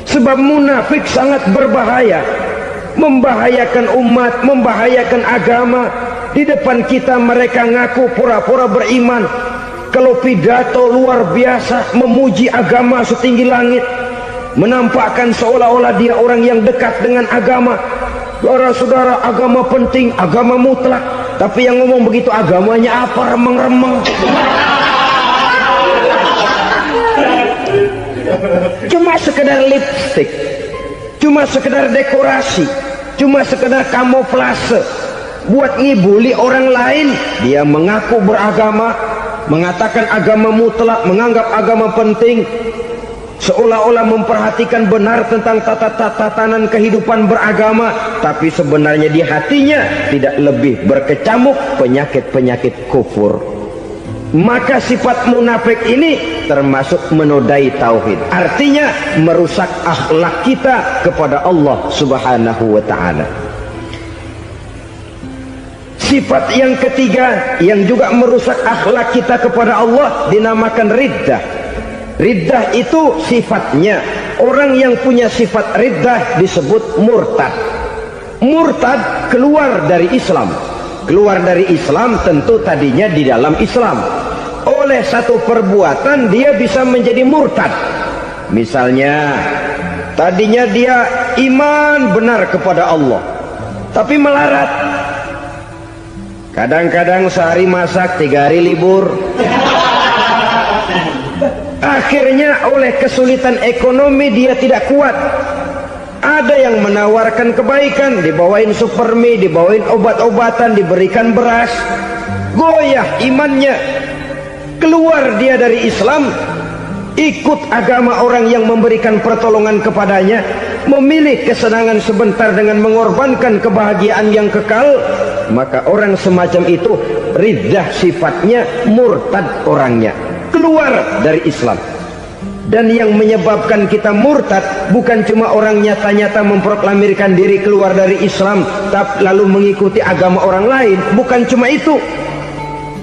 sebab munafik sangat berbahaya, membahayakan umat, membahayakan agama. Di depan kita mereka ngaku pura-pura beriman, kalau pidato luar biasa memuji agama setinggi langit, menampakkan seolah-olah dia orang yang dekat dengan agama. Saudara-saudara, agama penting, agama mutlak. Tapi yang ngomong begitu agamanya apa? Remeng-remeng. Cuma sekedar lipstick, cuma sekedar dekorasi, cuma sekedar kamuflase, buat ngibuli orang lain. Dia mengaku beragama, mengatakan agama mutlak, menganggap agama penting, seolah-olah memperhatikan benar tentang tatanan kehidupan beragama, tapi sebenarnya di hatinya tidak lebih berkecamuk penyakit-penyakit kufur. Maka sifat munafik ini termasuk menodai tauhid, artinya merusak akhlak kita kepada Allah Subhanahu wa ta'ala. Sifat yang ketiga yang juga merusak akhlak kita kepada Allah dinamakan riddah. Riddah itu sifatnya, orang yang punya sifat riddah disebut murtad. Murtad keluar dari Islam. Keluar dari Islam tentu tadinya di dalam Islam. Oleh satu perbuatan dia bisa menjadi murtad. Misalnya tadinya dia iman benar kepada Allah, tapi melarat. Kadang-kadang sehari masak, 3 hari libur. Akhirnya oleh kesulitan ekonomi dia tidak kuat. Ada yang menawarkan kebaikan, dibawain supermi, dibawain obat-obatan, diberikan beras. Goyah imannya, keluar dia dari Islam, ikut agama orang yang memberikan pertolongan kepadanya, memilih kesenangan sebentar dengan mengorbankan kebahagiaan yang kekal. Maka orang semacam itu riddah sifatnya, murtad orangnya, keluar dari Islam. Dan yang menyebabkan kita murtad bukan cuma orang nyata-nyata memproklamirkan diri keluar dari Islam tapi lalu mengikuti agama orang lain. Bukan cuma itu,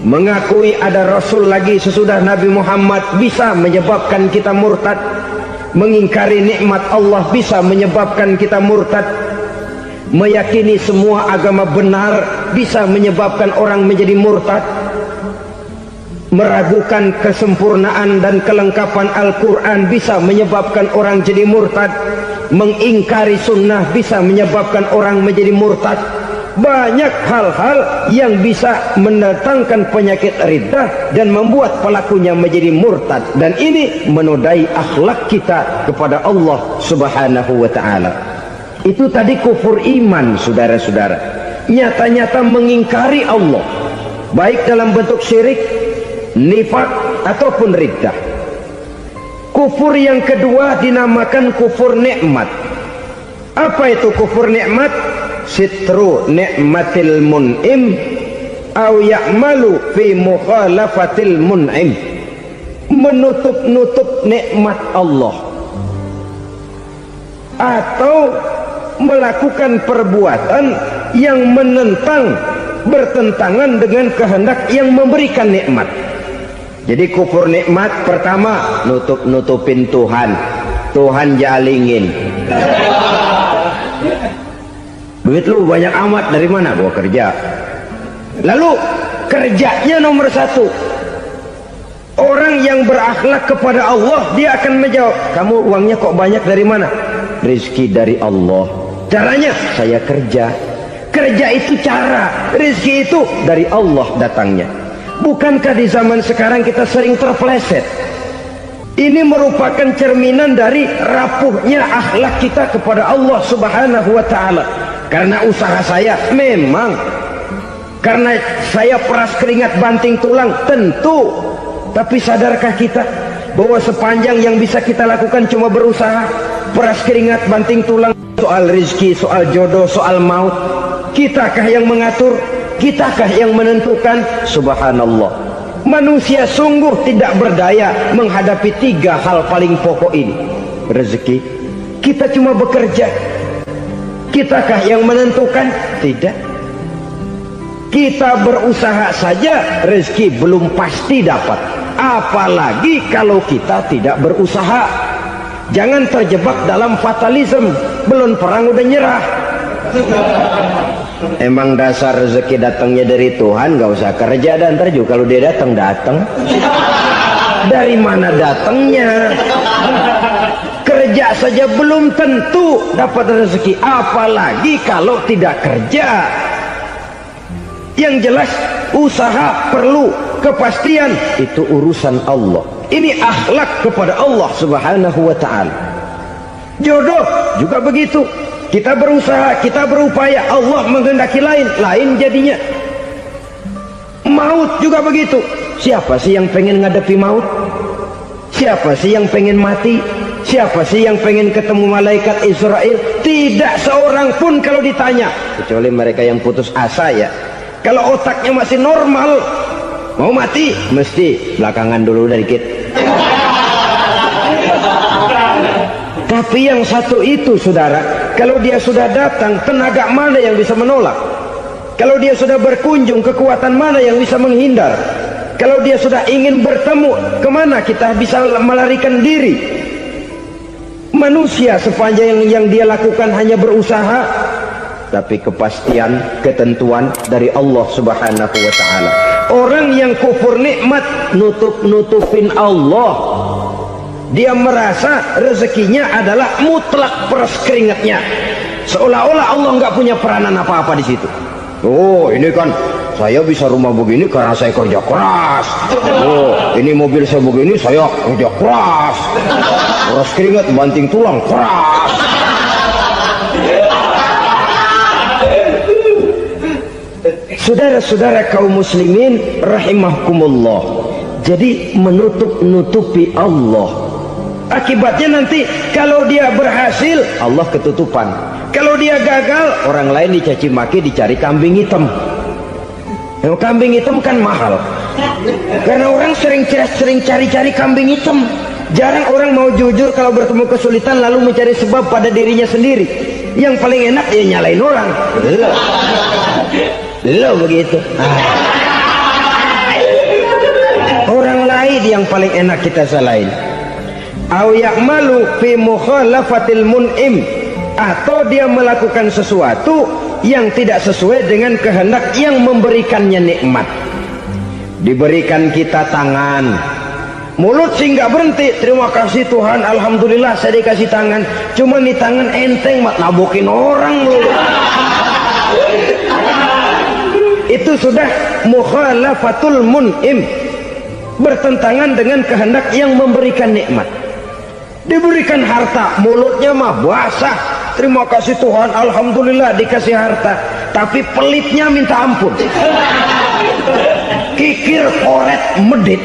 mengakui ada Rasul lagi sesudah Nabi Muhammad bisa menyebabkan kita murtad. Mengingkari nikmat Allah bisa menyebabkan kita murtad. Meyakini semua agama benar bisa menyebabkan orang menjadi murtad. Meragukan kesempurnaan dan kelengkapan Al-Quran bisa menyebabkan orang jadi murtad. Mengingkari sunnah bisa menyebabkan orang menjadi murtad. Banyak hal-hal yang bisa mendatangkan penyakit riddah dan membuat pelakunya menjadi murtad. Dan ini menodai akhlak kita kepada Allah Subhanahu wa ta'ala. Itu tadi kufur iman, saudara-saudara. Nyata-nyata mengingkari Allah, baik dalam bentuk syirik, nifak ataupun riddah. Kufur yang kedua dinamakan kufur nikmat. Apa itu kufur nikmat? Sitru nikmatil mun'im au ya'malu fi mukhalafatil mun'im. Menutup-nutup nikmat Allah atau melakukan perbuatan yang menentang, bertentangan dengan kehendak yang memberikan nikmat. Jadi kufur nikmat pertama nutupin Tuhan. Tuhan jalingin. Duit lu banyak amat, dari mana? Gua kerja. Lalu kerjanya nomor satu. Orang yang berakhlak kepada Allah, dia akan menjawab, kamu uangnya kok banyak, dari mana? Rizki dari Allah. Caranya saya kerja. Kerja itu cara, rizki itu dari Allah datangnya. Bukankah di zaman sekarang kita sering terpeleset? Ini merupakan cerminan dari rapuhnya akhlak kita kepada Allah Subhanahu wa ta'ala. Karena usaha saya memang, karena saya peras keringat banting tulang, tentu. Tapi sadarkah kita bahwa sepanjang yang bisa kita lakukan cuma berusaha, peras keringat banting tulang? Soal rizki, soal jodoh, soal maut, kitakah yang mengatur? Kitakah yang menentukan? Subhanallah, manusia sungguh tidak berdaya menghadapi tiga hal paling pokok ini. Rezeki, kita cuma bekerja. Kitakah yang menentukan? Tidak. Kita berusaha saja rezeki belum pasti dapat, apalagi kalau kita tidak berusaha. Jangan terjebak dalam fatalisme, belum perang udah nyerah. Emang dasar rezeki datangnya dari Tuhan, gak usah kerja, dan ntar juga kalau dia datang. Dari mana datangnya? Kerja saja belum tentu dapat rezeki, apalagi kalau tidak kerja. Yang jelas usaha perlu kepastian, itu urusan Allah. Ini akhlak kepada Allah Subhanahu wa ta'ala. Jodoh juga begitu. Kita berusaha, kita berupaya, Allah menghendaki lain jadinya. Maut juga begitu. Siapa sih yang pengen ngadepi maut? Siapa sih yang pengen mati? Siapa sih yang pengen ketemu malaikat Israel? Tidak seorang pun kalau ditanya, kecuali mereka yang putus asa ya. Kalau otaknya masih normal, mau mati mesti belakangan dulu dikit. Tapi yang satu itu saudara, kalau dia sudah datang, tenaga mana yang bisa menolak? Kalau dia sudah berkunjung, kekuatan mana yang bisa menghindar? Kalau dia sudah ingin bertemu, kemana kita bisa melarikan diri? Manusia sepanjang yang dia lakukan hanya berusaha, tapi kepastian, ketentuan dari Allah Subhanahu wa ta'ala. Orang yang kufur nikmat, nutupin Allah. Dia merasa rezekinya adalah mutlak peras keringatnya, seolah-olah Allah nggak punya peranan apa-apa di situ. Oh, ini kan saya bisa rumah begini karena saya kerja keras. Oh, ini mobil saya begini, saya kerja keras. Peras keringat banting tulang keras. Saudara-saudara kaum muslimin rahimahkumullah, jadi menutupi Allah. Akibatnya nanti kalau dia berhasil, Allah ketutupan. Kalau dia gagal, orang lain dicaci maki, dicari kambing hitam. Yang kambing hitam kan mahal, karena orang sering cari-cari kambing hitam. Jarang orang mau jujur kalau bertemu kesulitan lalu mencari sebab pada dirinya sendiri. Yang paling enak ya nyalain orang. Lo begitu. Orang lain yang paling enak kita salahin. Au ya'malu fi mukhalafatil mun'im, atau dia melakukan sesuatu yang tidak sesuai dengan kehendak yang memberikannya nikmat. Diberikan kita tangan, mulut sih nggak berhenti, terima kasih Tuhan, alhamdulillah saya dikasih tangan. Cuma nih tangan enteng mat nabokin orang loh. Itu sudah mukhalafatul mun'im, bertentangan dengan kehendak yang memberikan nikmat. Diberikan harta, mulutnya mah basah, terima kasih Tuhan, alhamdulillah dikasih harta, tapi pelitnya minta ampun, kikir koret medit.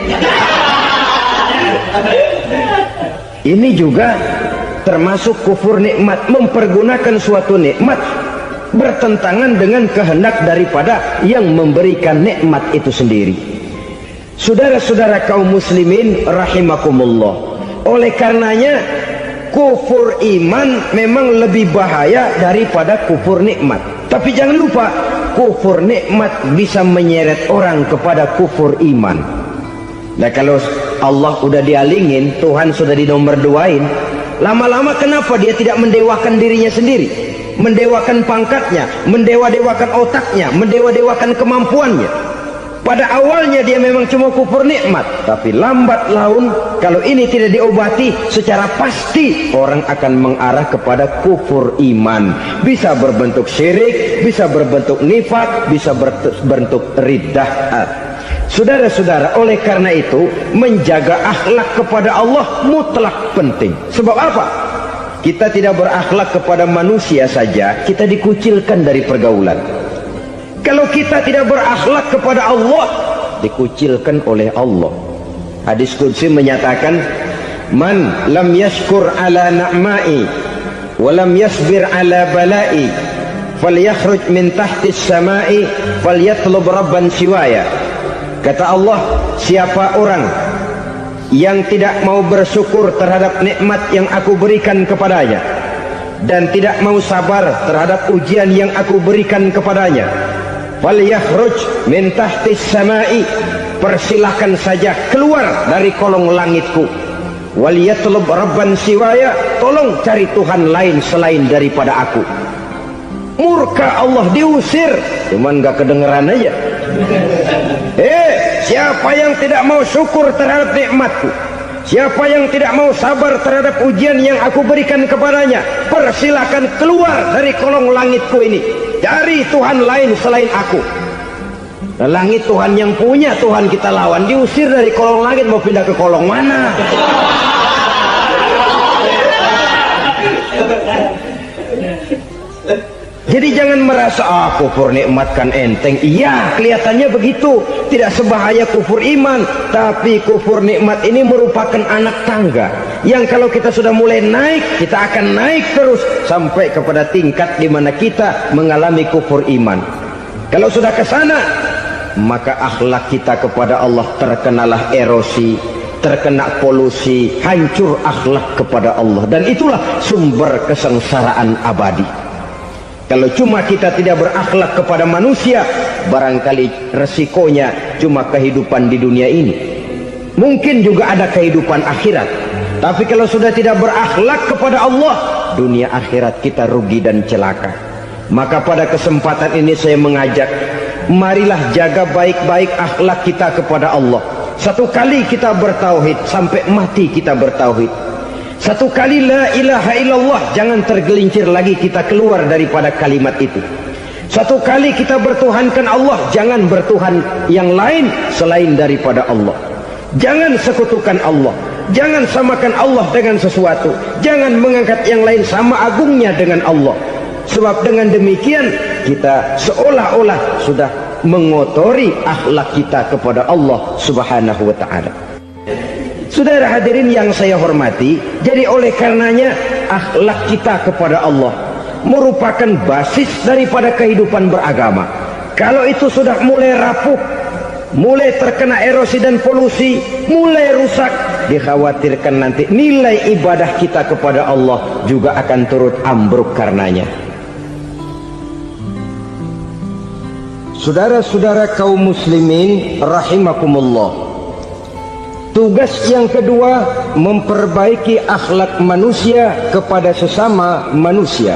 Ini juga termasuk kufur nikmat, mempergunakan suatu nikmat bertentangan dengan kehendak daripada yang memberikan nikmat itu sendiri. Saudara-saudara kaum muslimin rahimakumullah, oleh karenanya kufur iman memang lebih bahaya daripada kufur nikmat. Tapi jangan lupa, kufur nikmat bisa menyeret orang kepada kufur iman. Nah kalau Allah udah dialingin, Tuhan sudah dinomor duain, lama-lama kenapa dia tidak mendewakan dirinya sendiri, mendewakan pangkatnya, mendewa-dewakan otaknya, mendewa-dewakan kemampuannya? Pada awalnya dia memang cuma kufur nikmat, tapi lambat laun kalau ini tidak diobati secara pasti orang akan mengarah kepada kufur iman. Bisa berbentuk syirik, bisa berbentuk nifak, bisa berbentuk riddah. Saudara-saudara, oleh karena itu menjaga akhlak kepada Allah mutlak penting. Sebab apa? Kita tidak berakhlak kepada manusia saja, kita dikucilkan dari pergaulan. Kalau kita tidak berakhlak kepada Allah, dikucilkan oleh Allah. Hadis qudsi menyatakan, man lam yashkur ala na'mai wa lam yasbir ala balai falyakhruj min tahtis samai falyatlub rabban siwaya. Kata Allah, siapa orang yang tidak mau bersyukur terhadap nikmat yang aku berikan kepadanya dan tidak mau sabar terhadap ujian yang aku berikan kepadanya, falyakhruj min tahtis samai, persilahkan saja keluar dari kolong langitku, waliyatlub rabban siwaya, tolong cari Tuhan lain selain daripada aku. Murka Allah, diusir, cuman gak kedengeran aja. Siapa yang tidak mau syukur terhadap nikmatku, siapa yang tidak mau sabar terhadap ujian yang aku berikan kepadanya, persilahkan keluar dari kolong langitku ini, cari Tuhan lain selain aku. Nah, langit Tuhan yang punya, Tuhan kita lawan, diusir dari kolong langit, mau pindah ke kolong mana? Jadi jangan merasa kufur nikmat kan enteng. Iya, kelihatannya begitu, tidak sebahaya kufur iman. Tapi kufur nikmat ini merupakan anak tangga yang kalau kita sudah mulai naik, kita akan naik terus sampai kepada tingkat di mana kita mengalami kufur iman. Kalau sudah ke sana, maka akhlak kita kepada Allah terkenalah erosi, terkena polusi, hancur akhlak kepada Allah, dan itulah sumber kesengsaraan abadi. Kalau cuma kita tidak berakhlak kepada manusia, barangkali resikonya cuma kehidupan di dunia ini. Mungkin juga ada kehidupan akhirat. Tapi kalau sudah tidak berakhlak kepada Allah, dunia akhirat kita rugi dan celaka. Maka pada kesempatan ini saya mengajak, marilah jaga baik-baik akhlak kita kepada Allah. Satu kali kita bertauhid, sampai mati kita bertauhid. Satu kali la ilaha illallah, jangan tergelincir lagi kita keluar daripada kalimat itu. Satu kali kita bertuhankan Allah, jangan bertuhan yang lain selain daripada Allah. Jangan sekutukan Allah, jangan samakan Allah dengan sesuatu, jangan mengangkat yang lain sama agungnya dengan Allah. Sebab dengan demikian kita seolah-olah sudah mengotori akhlak kita kepada Allah Subhanahu wa ta'ala. Saudara hadirin yang saya hormati, jadi oleh karenanya akhlak kita kepada Allah merupakan basis daripada kehidupan beragama. Kalau itu sudah mulai rapuh, mulai terkena erosi dan polusi, mulai rusak, dikhawatirkan nanti nilai ibadah kita kepada Allah juga akan turut ambruk karenanya. Saudara-saudara kaum muslimin rahimakumullah, tugas yang kedua, memperbaiki akhlak manusia kepada sesama manusia.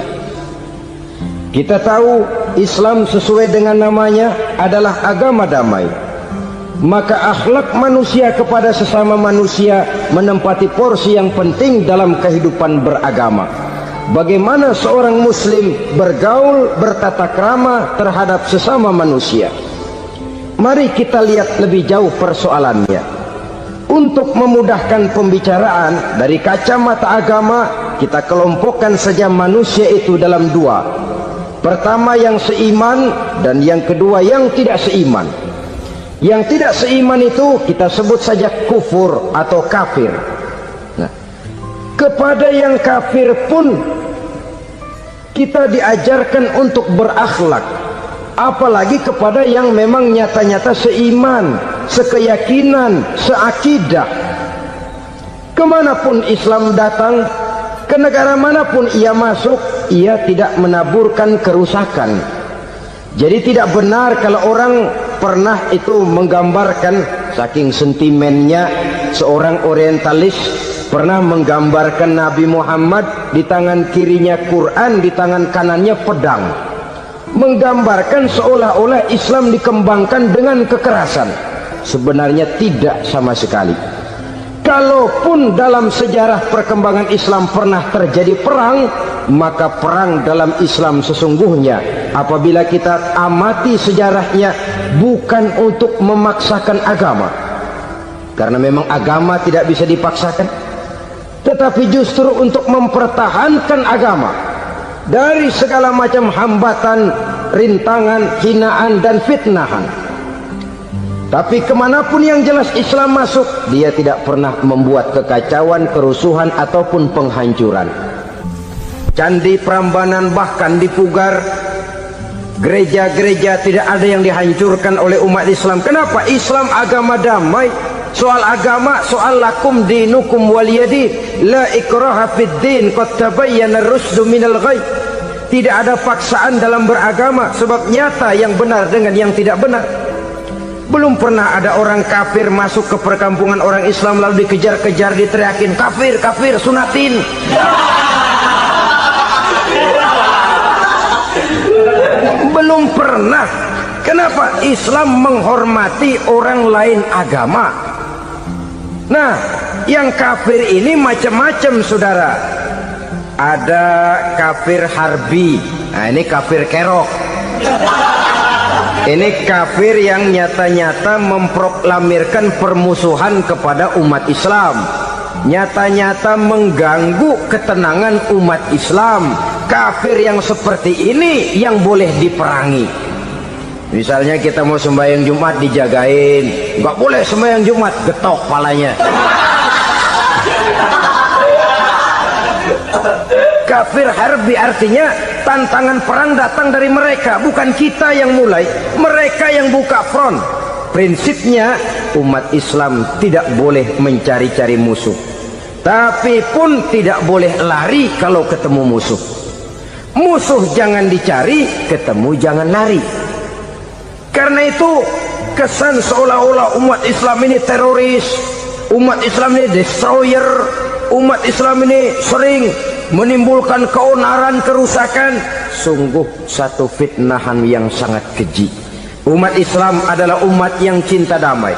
Kita tahu Islam sesuai dengan namanya adalah agama damai. Maka akhlak manusia kepada sesama manusia menempati porsi yang penting dalam kehidupan beragama. Bagaimana seorang muslim bergaul, bertata krama terhadap sesama manusia. Mari kita lihat lebih jauh persoalannya. Untuk memudahkan pembicaraan dari kacamata agama, kita kelompokkan saja manusia itu dalam dua. Pertama yang seiman, dan yang kedua yang tidak seiman. Yang tidak seiman itu kita sebut saja kufur atau kafir. Nah, kepada yang kafir pun kita diajarkan untuk berakhlak, apalagi kepada yang memang nyata-nyata seiman, sekeyakinan, seakidah. Kemanapun Islam datang, ke negara manapun ia masuk, ia tidak menaburkan kerusakan, Jadi tidak benar kalau orang pernah itu menggambarkan, saking sentimennya seorang orientalis pernah menggambarkan Nabi Muhammad di tangan kirinya Quran, di tangan kanannya pedang, menggambarkan seolah-olah Islam dikembangkan dengan kekerasan. Sebenarnya tidak sama sekali. Kalaupun dalam sejarah perkembangan Islam pernah terjadi perang, maka perang dalam Islam sesungguhnya apabila kita amati sejarahnya bukan untuk memaksakan agama, karena memang agama tidak bisa dipaksakan, tetapi justru untuk mempertahankan agama dari segala macam hambatan, rintangan, hinaan dan fitnahan. Tapi kemanapun yang jelas Islam masuk, dia tidak pernah membuat kekacauan, kerusuhan ataupun penghancuran. Candi Prambanan bahkan dipugar, gereja-gereja tidak ada yang dihancurkan oleh umat Islam. Kenapa? Islam agama damai. Soal agama, soal lakum dinukum waliyadin, la ikraha fid din, qad tabayyana ar-rusdu minal ghayy. Tidak ada paksaan dalam beragama, sebab nyata yang benar dengan yang tidak benar. Belum pernah ada orang kafir masuk ke perkampungan orang Islam lalu dikejar-kejar, diteriakin kafir, kafir, sunatin. Belum pernah. Kenapa? Islam menghormati orang lain agama. Nah, yang kafir ini macam-macam, saudara. Ada kafir harbi. Nah, ini kafir kerok. Ini kafir yang nyata-nyata memproklamirkan permusuhan kepada umat Islam, nyata-nyata mengganggu ketenangan umat Islam. Kafir yang seperti ini yang boleh diperangi. Misalnya kita mau sembahyang Jumat dijagain, nggak boleh sembahyang Jumat, getok palanya. Kafir harbi artinya tantangan perang datang dari mereka, bukan kita yang mulai, mereka yang buka front. Prinsipnya umat Islam tidak boleh mencari-cari musuh, tapi pun tidak boleh lari kalau ketemu musuh. Musuh jangan dicari, ketemu jangan lari. Karena itu kesan seolah-olah umat Islam ini teroris, umat Islam ini destroyer, umat Islam ini sering menimbulkan keonaran, kerusakan. Sungguh satu fitnahan yang sangat keji. Umat Islam adalah umat yang cinta damai.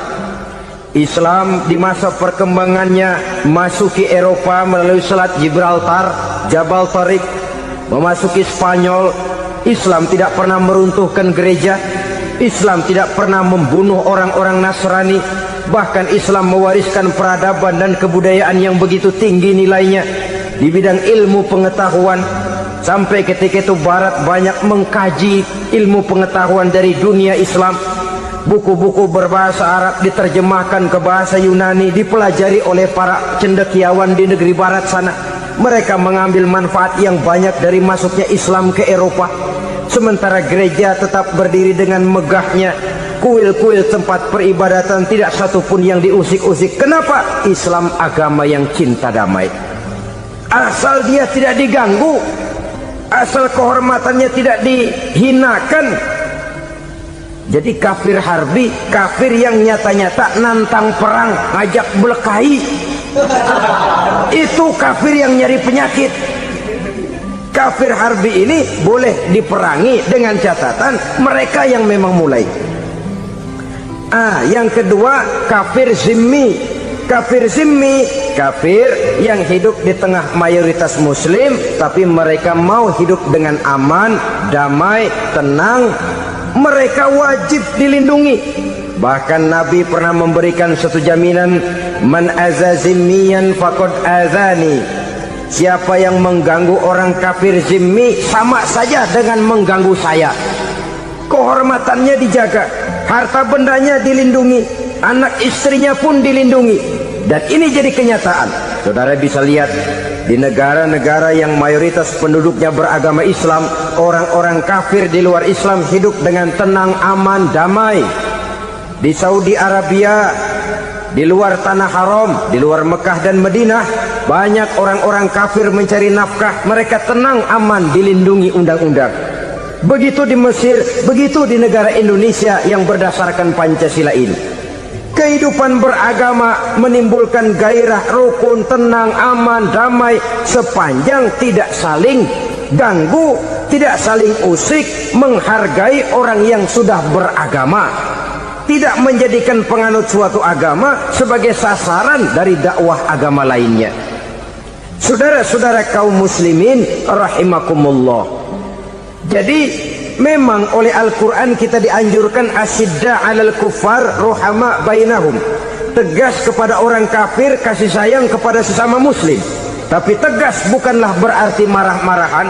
Islam di masa perkembangannya masuki Eropa melalui Selat Gibraltar, Jabal Tariq, memasuki Spanyol. Islam tidak pernah meruntuhkan gereja, Islam tidak pernah membunuh orang-orang Nasrani. Bahkan Islam mewariskan peradaban dan kebudayaan yang begitu tinggi nilainya di bidang ilmu pengetahuan, sampai ketika itu Barat banyak mengkaji ilmu pengetahuan dari dunia Islam. Buku-buku berbahasa Arab diterjemahkan ke bahasa Yunani, dipelajari oleh para cendekiawan di negeri Barat sana. Mereka mengambil manfaat yang banyak dari masuknya Islam ke Eropa. Sementara gereja tetap berdiri dengan megahnya. Kuil-kuil tempat peribadatan tidak satupun yang diusik-usik. Kenapa? Islam agama yang cinta damai. Asal dia tidak diganggu, asal kehormatannya tidak dihinakan. Jadi kafir harbi, kafir yang nyata-nyata nantang perang, ngajak berkelahi, itu kafir yang nyari penyakit. Kafir harbi ini boleh diperangi dengan catatan mereka yang memang mulai. Yang kedua kafir zimmi. Kafir zimmi, kafir yang hidup di tengah mayoritas muslim, tapi mereka mau hidup dengan aman, damai, tenang. Mereka wajib dilindungi. Bahkan Nabi pernah memberikan satu jaminan, man aza zimmiyan faqad azani. Siapa yang mengganggu orang kafir zimmi sama saja dengan mengganggu saya. Kehormatannya dijaga, harta bendanya dilindungi, anak istrinya pun dilindungi. Dan ini jadi kenyataan. Saudara bisa lihat di negara-negara yang mayoritas penduduknya beragama Islam, orang-orang kafir di luar Islam hidup dengan tenang, aman, damai. Di Saudi Arabia, di luar tanah haram, di luar Mekah dan Madinah, banyak orang-orang kafir mencari nafkah. Mereka tenang, aman, dilindungi undang-undang. Begitu di Mesir, begitu di negara Indonesia yang berdasarkan Pancasila ini. Kehidupan beragama menimbulkan gairah, rukun, tenang, aman, damai, sepanjang tidak saling ganggu, tidak saling usik, menghargai orang yang sudah beragama, tidak menjadikan penganut suatu agama sebagai sasaran dari dakwah agama lainnya. Saudara-saudara kaum muslimin rahimakumullah. Jadi memang oleh Al-Quran kita dianjurkan asyidda 'alal kuffar ruhama bainahum, tegas kepada orang kafir, kasih sayang kepada sesama muslim. Tapi tegas bukanlah berarti marah-marahan,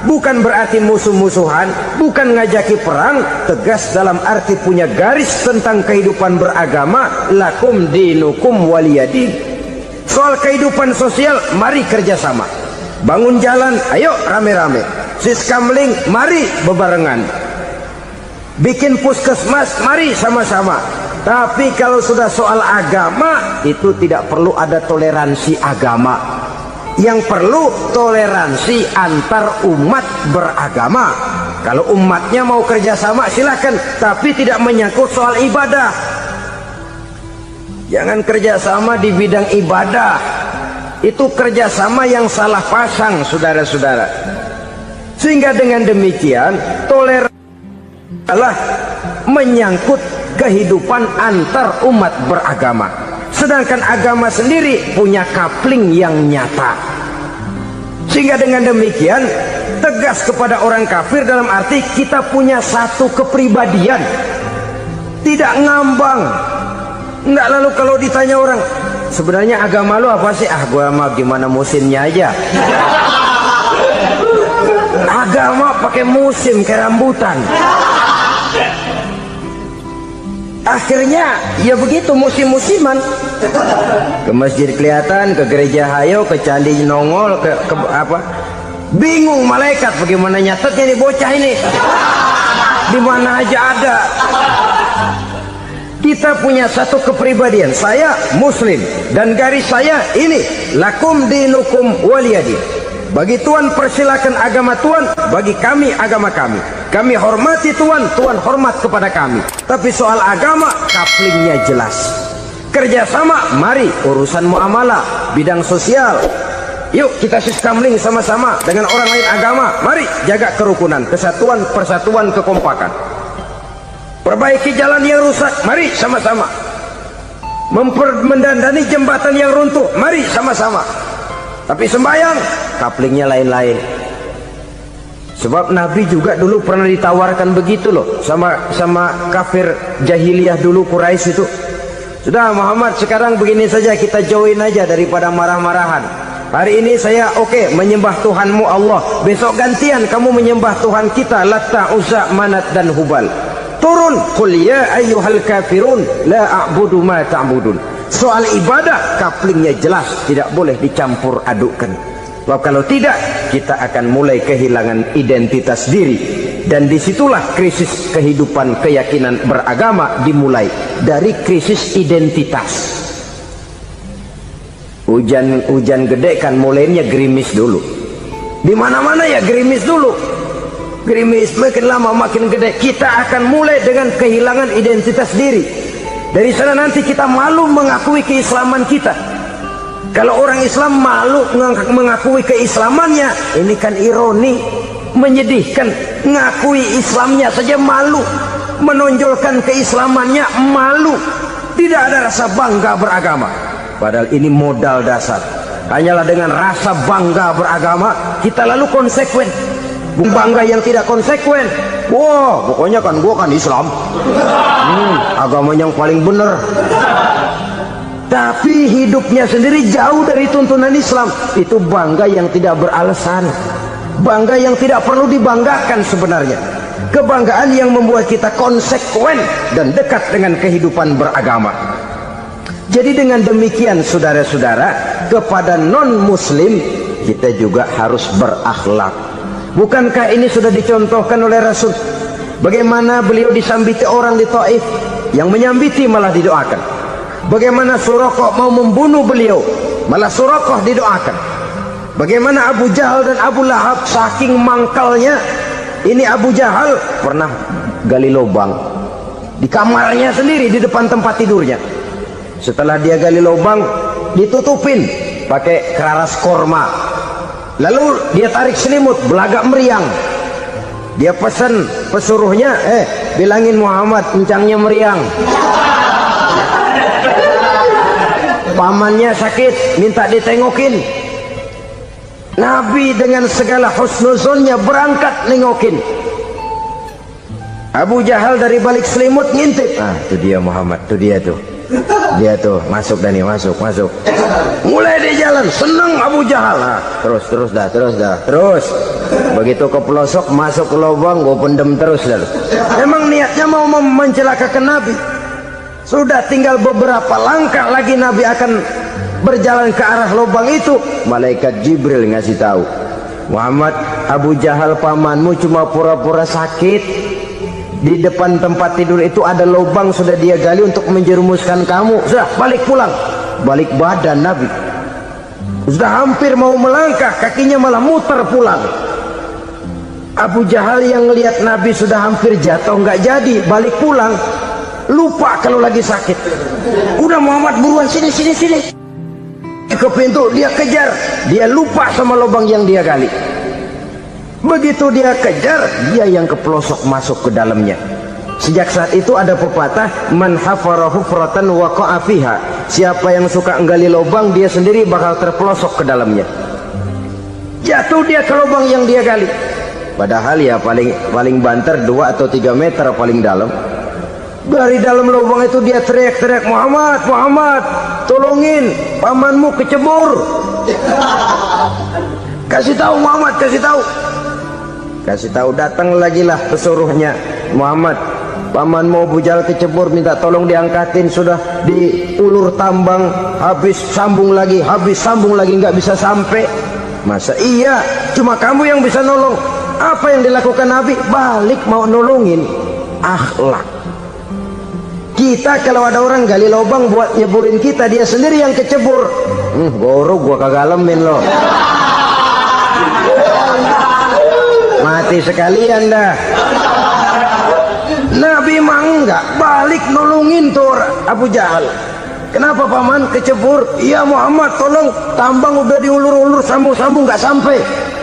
bukan berarti musuh-musuhan, bukan ngajaki perang. Tegas dalam arti punya garis tentang kehidupan beragama, lakum dinukum waliyadin. Soal kehidupan sosial, mari kerjasama. Bangun jalan, ayo rame-rame. Siskamling, mari bebarengan. Bikin puskesmas, mari sama-sama. Tapi kalau sudah soal agama, itu tidak perlu ada toleransi agama. Yang perlu toleransi antar umat beragama. Kalau umatnya mau kerjasama silakan, tapi tidak menyangkut soal ibadah. Jangan kerjasama di bidang ibadah. Itu kerjasama yang salah pasang, saudara-saudara. Sehingga dengan demikian toleransi adalah menyangkut kehidupan antar umat beragama. Sedangkan agama sendiri punya kapling yang nyata. Sehingga dengan demikian tegas kepada orang kafir dalam arti kita punya satu kepribadian, tidak ngambang. Enggak, lalu kalau ditanya orang, sebenarnya agama lu apa sih? Ah, gua mah gimana musimnya aja. Agama pakai musim kayak rambutan. Akhirnya ya begitu, musim-musiman. Ke masjid kelihatan, ke gereja hayo, ke candi nongol, ke apa? Bingung malaikat bagaimana nyatetnya nih bocah ini. Di mana aja ada. Kita punya satu kepribadian. Saya muslim dan garis saya ini, lakum dinukum waliyadin. Bagi Tuhan persilakan agama Tuhan, bagi kami agama kami. Kami hormati Tuhan, Tuhan hormat kepada kami. Tapi soal agama, kaplingnya jelas. Kerjasama, mari urusan muamalah, bidang sosial. Yuk kita siskamling sama-sama dengan orang lain agama. Mari jaga kerukunan, kesatuan, persatuan, kekompakan. Perbaiki jalan yang rusak, mari sama-sama. Mendandani jembatan yang runtuh, mari sama-sama. Tapi sembahyang, kaplingnya lain-lain. Sebab Nabi juga dulu pernah ditawarkan begitu loh sama kafir jahiliyah dulu, Quraisy itu. Sudah Muhammad, sekarang begini saja, kita join aja daripada marah-marahan. Hari ini saya oke, menyembah Tuhanmu Allah. Besok gantian kamu menyembah Tuhan kita, Latta, Uzza, Manat dan Hubal. Turun, qul ya ayyuhal kafirun la a'budu ma ta'budun. Soal ibadah kaplingnya jelas, tidak boleh dicampur adukkan. Sebab kalau tidak, kita akan mulai kehilangan identitas diri. Dan disitulah krisis kehidupan keyakinan beragama dimulai, dari krisis identitas. Hujan gede kan mulainya gerimis dulu. Di mana-mana ya gerimis dulu. Gerimis makin lama makin gede. Kita akan mulai dengan kehilangan identitas diri. Dari sana nanti kita malu mengakui keislaman kita. Kalau orang Islam malu mengakui keislamannya, ini kan ironi, menyedihkan. Ngakui Islamnya saja malu, menonjolkan keislamannya malu, tidak ada rasa bangga beragama. Padahal ini modal dasar. Hanyalah dengan rasa bangga beragama kita lalu konsekuen. Bangga yang tidak konsekuen, wah pokoknya kan gua kan Islam, agama yang paling benar. Tapi hidupnya sendiri jauh dari tuntunan Islam. Itu bangga yang tidak beralasan, bangga yang tidak perlu dibanggakan sebenarnya. Kebanggaan yang membuat kita konsekuen dan dekat dengan kehidupan beragama. Jadi dengan demikian saudara-saudara, kepada non-muslim kita juga harus berakhlak. Bukankah ini sudah dicontohkan oleh Rasul? Bagaimana beliau disambiti orang di Taif, yang menyambiti malah didoakan. Bagaimana Suraqah mau membunuh beliau, malah Suraqah didoakan. Bagaimana Abu Jahal dan Abu Lahab saking mangkalnya Ini Abu Jahal pernah gali lubang di kamarnya sendiri, di depan tempat tidurnya. Setelah dia gali lubang, ditutupin pakai keraras korma. Lalu dia tarik selimut, belagak meriang. Dia pesan pesuruhnya, bilangin Muhammad encangnya meriang. Pamannya sakit, minta ditengokin. Nabi dengan segala husnuzonnya berangkat nengokin. Abu Jahal dari balik selimut ngintip. Itu dia Muhammad, itu dia tuh. Dia tuh, masuk Dani, masuk. Mulai di jalan, seneng Abu Jahal. Terus dah. Begitu ke pelosok, masuk ke lubang, gue pendem terus dah. Emang niatnya mau mencelakakan Nabi. Sudah tinggal beberapa langkah lagi Nabi akan berjalan ke arah lubang itu. Malaikat Jibril ngasih tahu, Muhammad, Abu Jahal pamanmu cuma pura-pura sakit. Di depan tempat tidur itu ada lubang sudah dia gali untuk menjerumuskan kamu. Sudah, balik pulang. Balik badan Nabi. Sudah hampir mau melangkah, kakinya malah muter pulang. Abu Jahal yang lihat Nabi sudah hampir jatuh, nggak jadi, balik pulang. Lupa kalau lagi sakit. Udah Muhammad buruan sini. Ke pintu dia kejar, dia lupa sama lubang yang dia gali. Begitu dia kejar, dia yang ke pelosok masuk ke dalamnya. Sejak saat itu ada pepatah, man hafara hufratan waqa'a fiha. Siapa yang suka nggali lubang, dia sendiri bakal terpelosok ke dalamnya. Jatuh dia ke lubang yang dia gali. Padahal ya paling banter 2 atau 3 meter paling dalam. Dari dalam lubang itu dia teriak-teriak, Muhammad, tolongin, pamanmu kecebur. Kasih tahu Muhammad, kasih tahu. Datang lagi lah pesuruhnya, Muhammad, pamanmu Abu Jahal kecebur, minta tolong diangkatin. Sudah diulur tambang, habis sambung lagi, nggak bisa sampai. Masa iya cuma kamu yang bisa nolong? Apa yang dilakukan Nabi? Balik mau nolongin. Akhlak. Kita kalau ada orang gali lubang buat nyeburin kita, dia sendiri yang kecebur. Borok gua kagalemin lo. Mati sekalian dah. Nabi mah enggak, balik nolongin tuh Abu Jahal. Kenapa paman kecebur? Iya Muhammad, tolong, tambang udah diulur-ulur, sambung-sambung nggak sampai.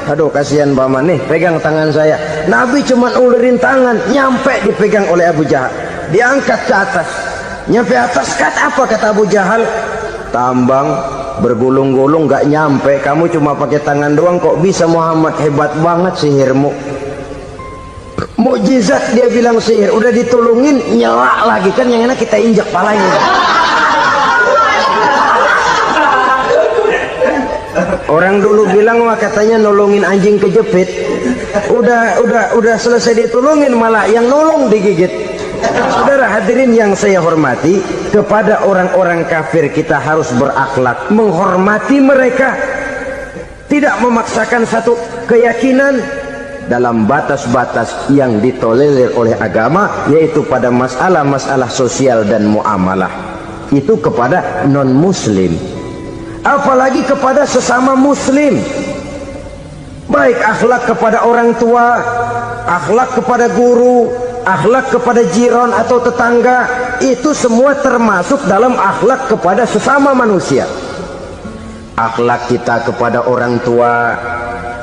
Aduh kasihan paman, nih pegang tangan saya. Nabi cuma ulurin tangan, nyampe dipegang oleh Abu Jahal. Diangkat ke atas, nyampe atas. Apa kata Abu Jahal? Tambang bergulung-gulung nggak nyampe, kamu cuma pakai tangan doang kok bisa Muhammad, hebat banget sihirmu. Mukjizat dia bilang sihir, udah ditolongin nyelak lagi, kan yang enak kita injak palanya. Orang dulu bilang wah katanya nolongin anjing kejepit, udah selesai ditolongin malah yang nolong digigit. Saudara hadirin yang saya hormati, kepada orang-orang kafir kita harus berakhlak, menghormati mereka, tidak memaksakan satu keyakinan dalam batas-batas yang ditolerir oleh agama, yaitu pada masalah-masalah sosial dan muamalah. Itu kepada non-muslim, apalagi kepada sesama muslim. Baik akhlak kepada orang tua, akhlak kepada guru, akhlak kepada jiran atau tetangga, itu semua termasuk dalam akhlak kepada sesama manusia. Akhlak kita kepada orang tua,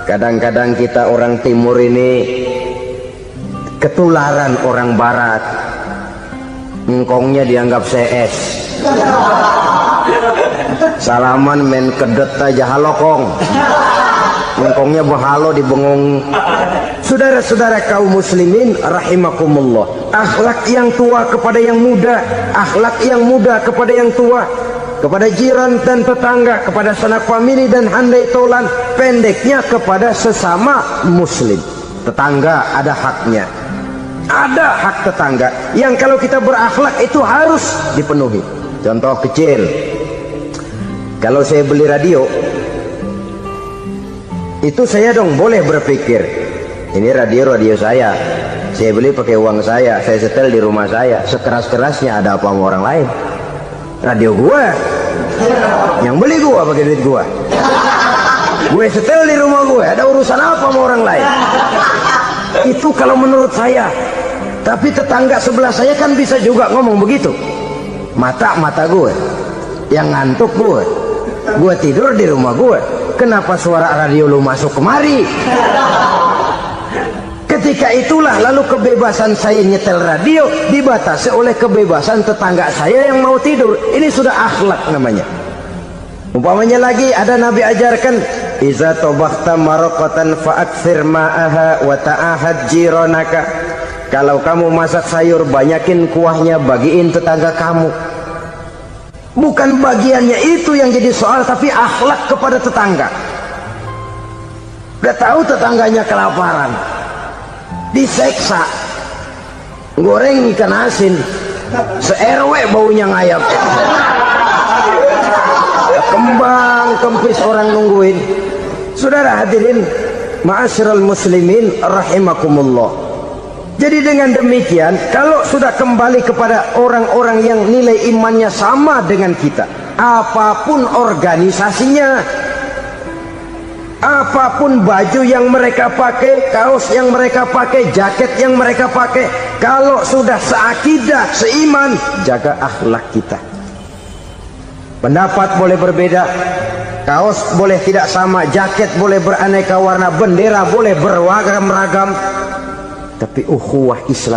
kadang-kadang kita orang timur ini ketularan orang barat. Engkongnya dianggap CS, salaman main kedet aja halokong, engkongnya bahalo di bengong. Saudara-saudara kaum muslimin rahimakumullah, akhlak yang tua kepada yang muda, akhlak yang muda kepada yang tua, kepada jiran dan tetangga, kepada sanak famili dan handai tolan, pendeknya kepada sesama muslim. Tetangga ada haknya, ada hak tetangga yang kalau kita berakhlak itu harus dipenuhi. Contoh kecil, kalau saya beli radio, itu saya dong boleh berpikir, ini radio saya beli pakai uang saya setel di rumah saya, sekeras-kerasnya ada apa sama orang lain? Radio gua, yang beli gua pakai duit gua, gue setel di rumah gue, ada urusan apa sama orang lain? Itu kalau menurut saya. Tapi tetangga sebelah saya kan bisa juga ngomong begitu. Mata gue yang ngantuk, gue tidur di rumah gue, kenapa suara radio lu masuk kemari? Ketika itulah lalu kebebasan saya nyetel radio dibatasi oleh kebebasan tetangga saya yang mau tidur. Ini sudah akhlak namanya. Umpamanya lagi ada Nabi ajarkan, iza tobakhta maraqatan fa'akthir ma'aha wa ta'ahad jiranaka. Kalau kamu masak sayur, banyakin kuahnya, bagiin tetangga kamu. Bukan bagiannya itu yang jadi soal, tapi akhlak kepada tetangga. Udah tahu tetangganya kelaparan, diseksa, goreng ikan asin, se-RW baunya ngayap, kembang kempis orang nungguin. Saudara hadirin ma'asyiral muslimin rahimakumullah. Jadi dengan demikian, kalau sudah kembali kepada orang-orang yang nilai imannya sama dengan kita, apapun organisasinya, apapun baju yang mereka pakai, kaos yang mereka pakai, jaket yang mereka pakai, kalau sudah seakidah, seiman, jaga akhlak kita. Pendapat boleh berbeda, kaos boleh tidak sama, jaket boleh beraneka warna, bendera boleh beragam-ragam, tapi ukhuwah Islam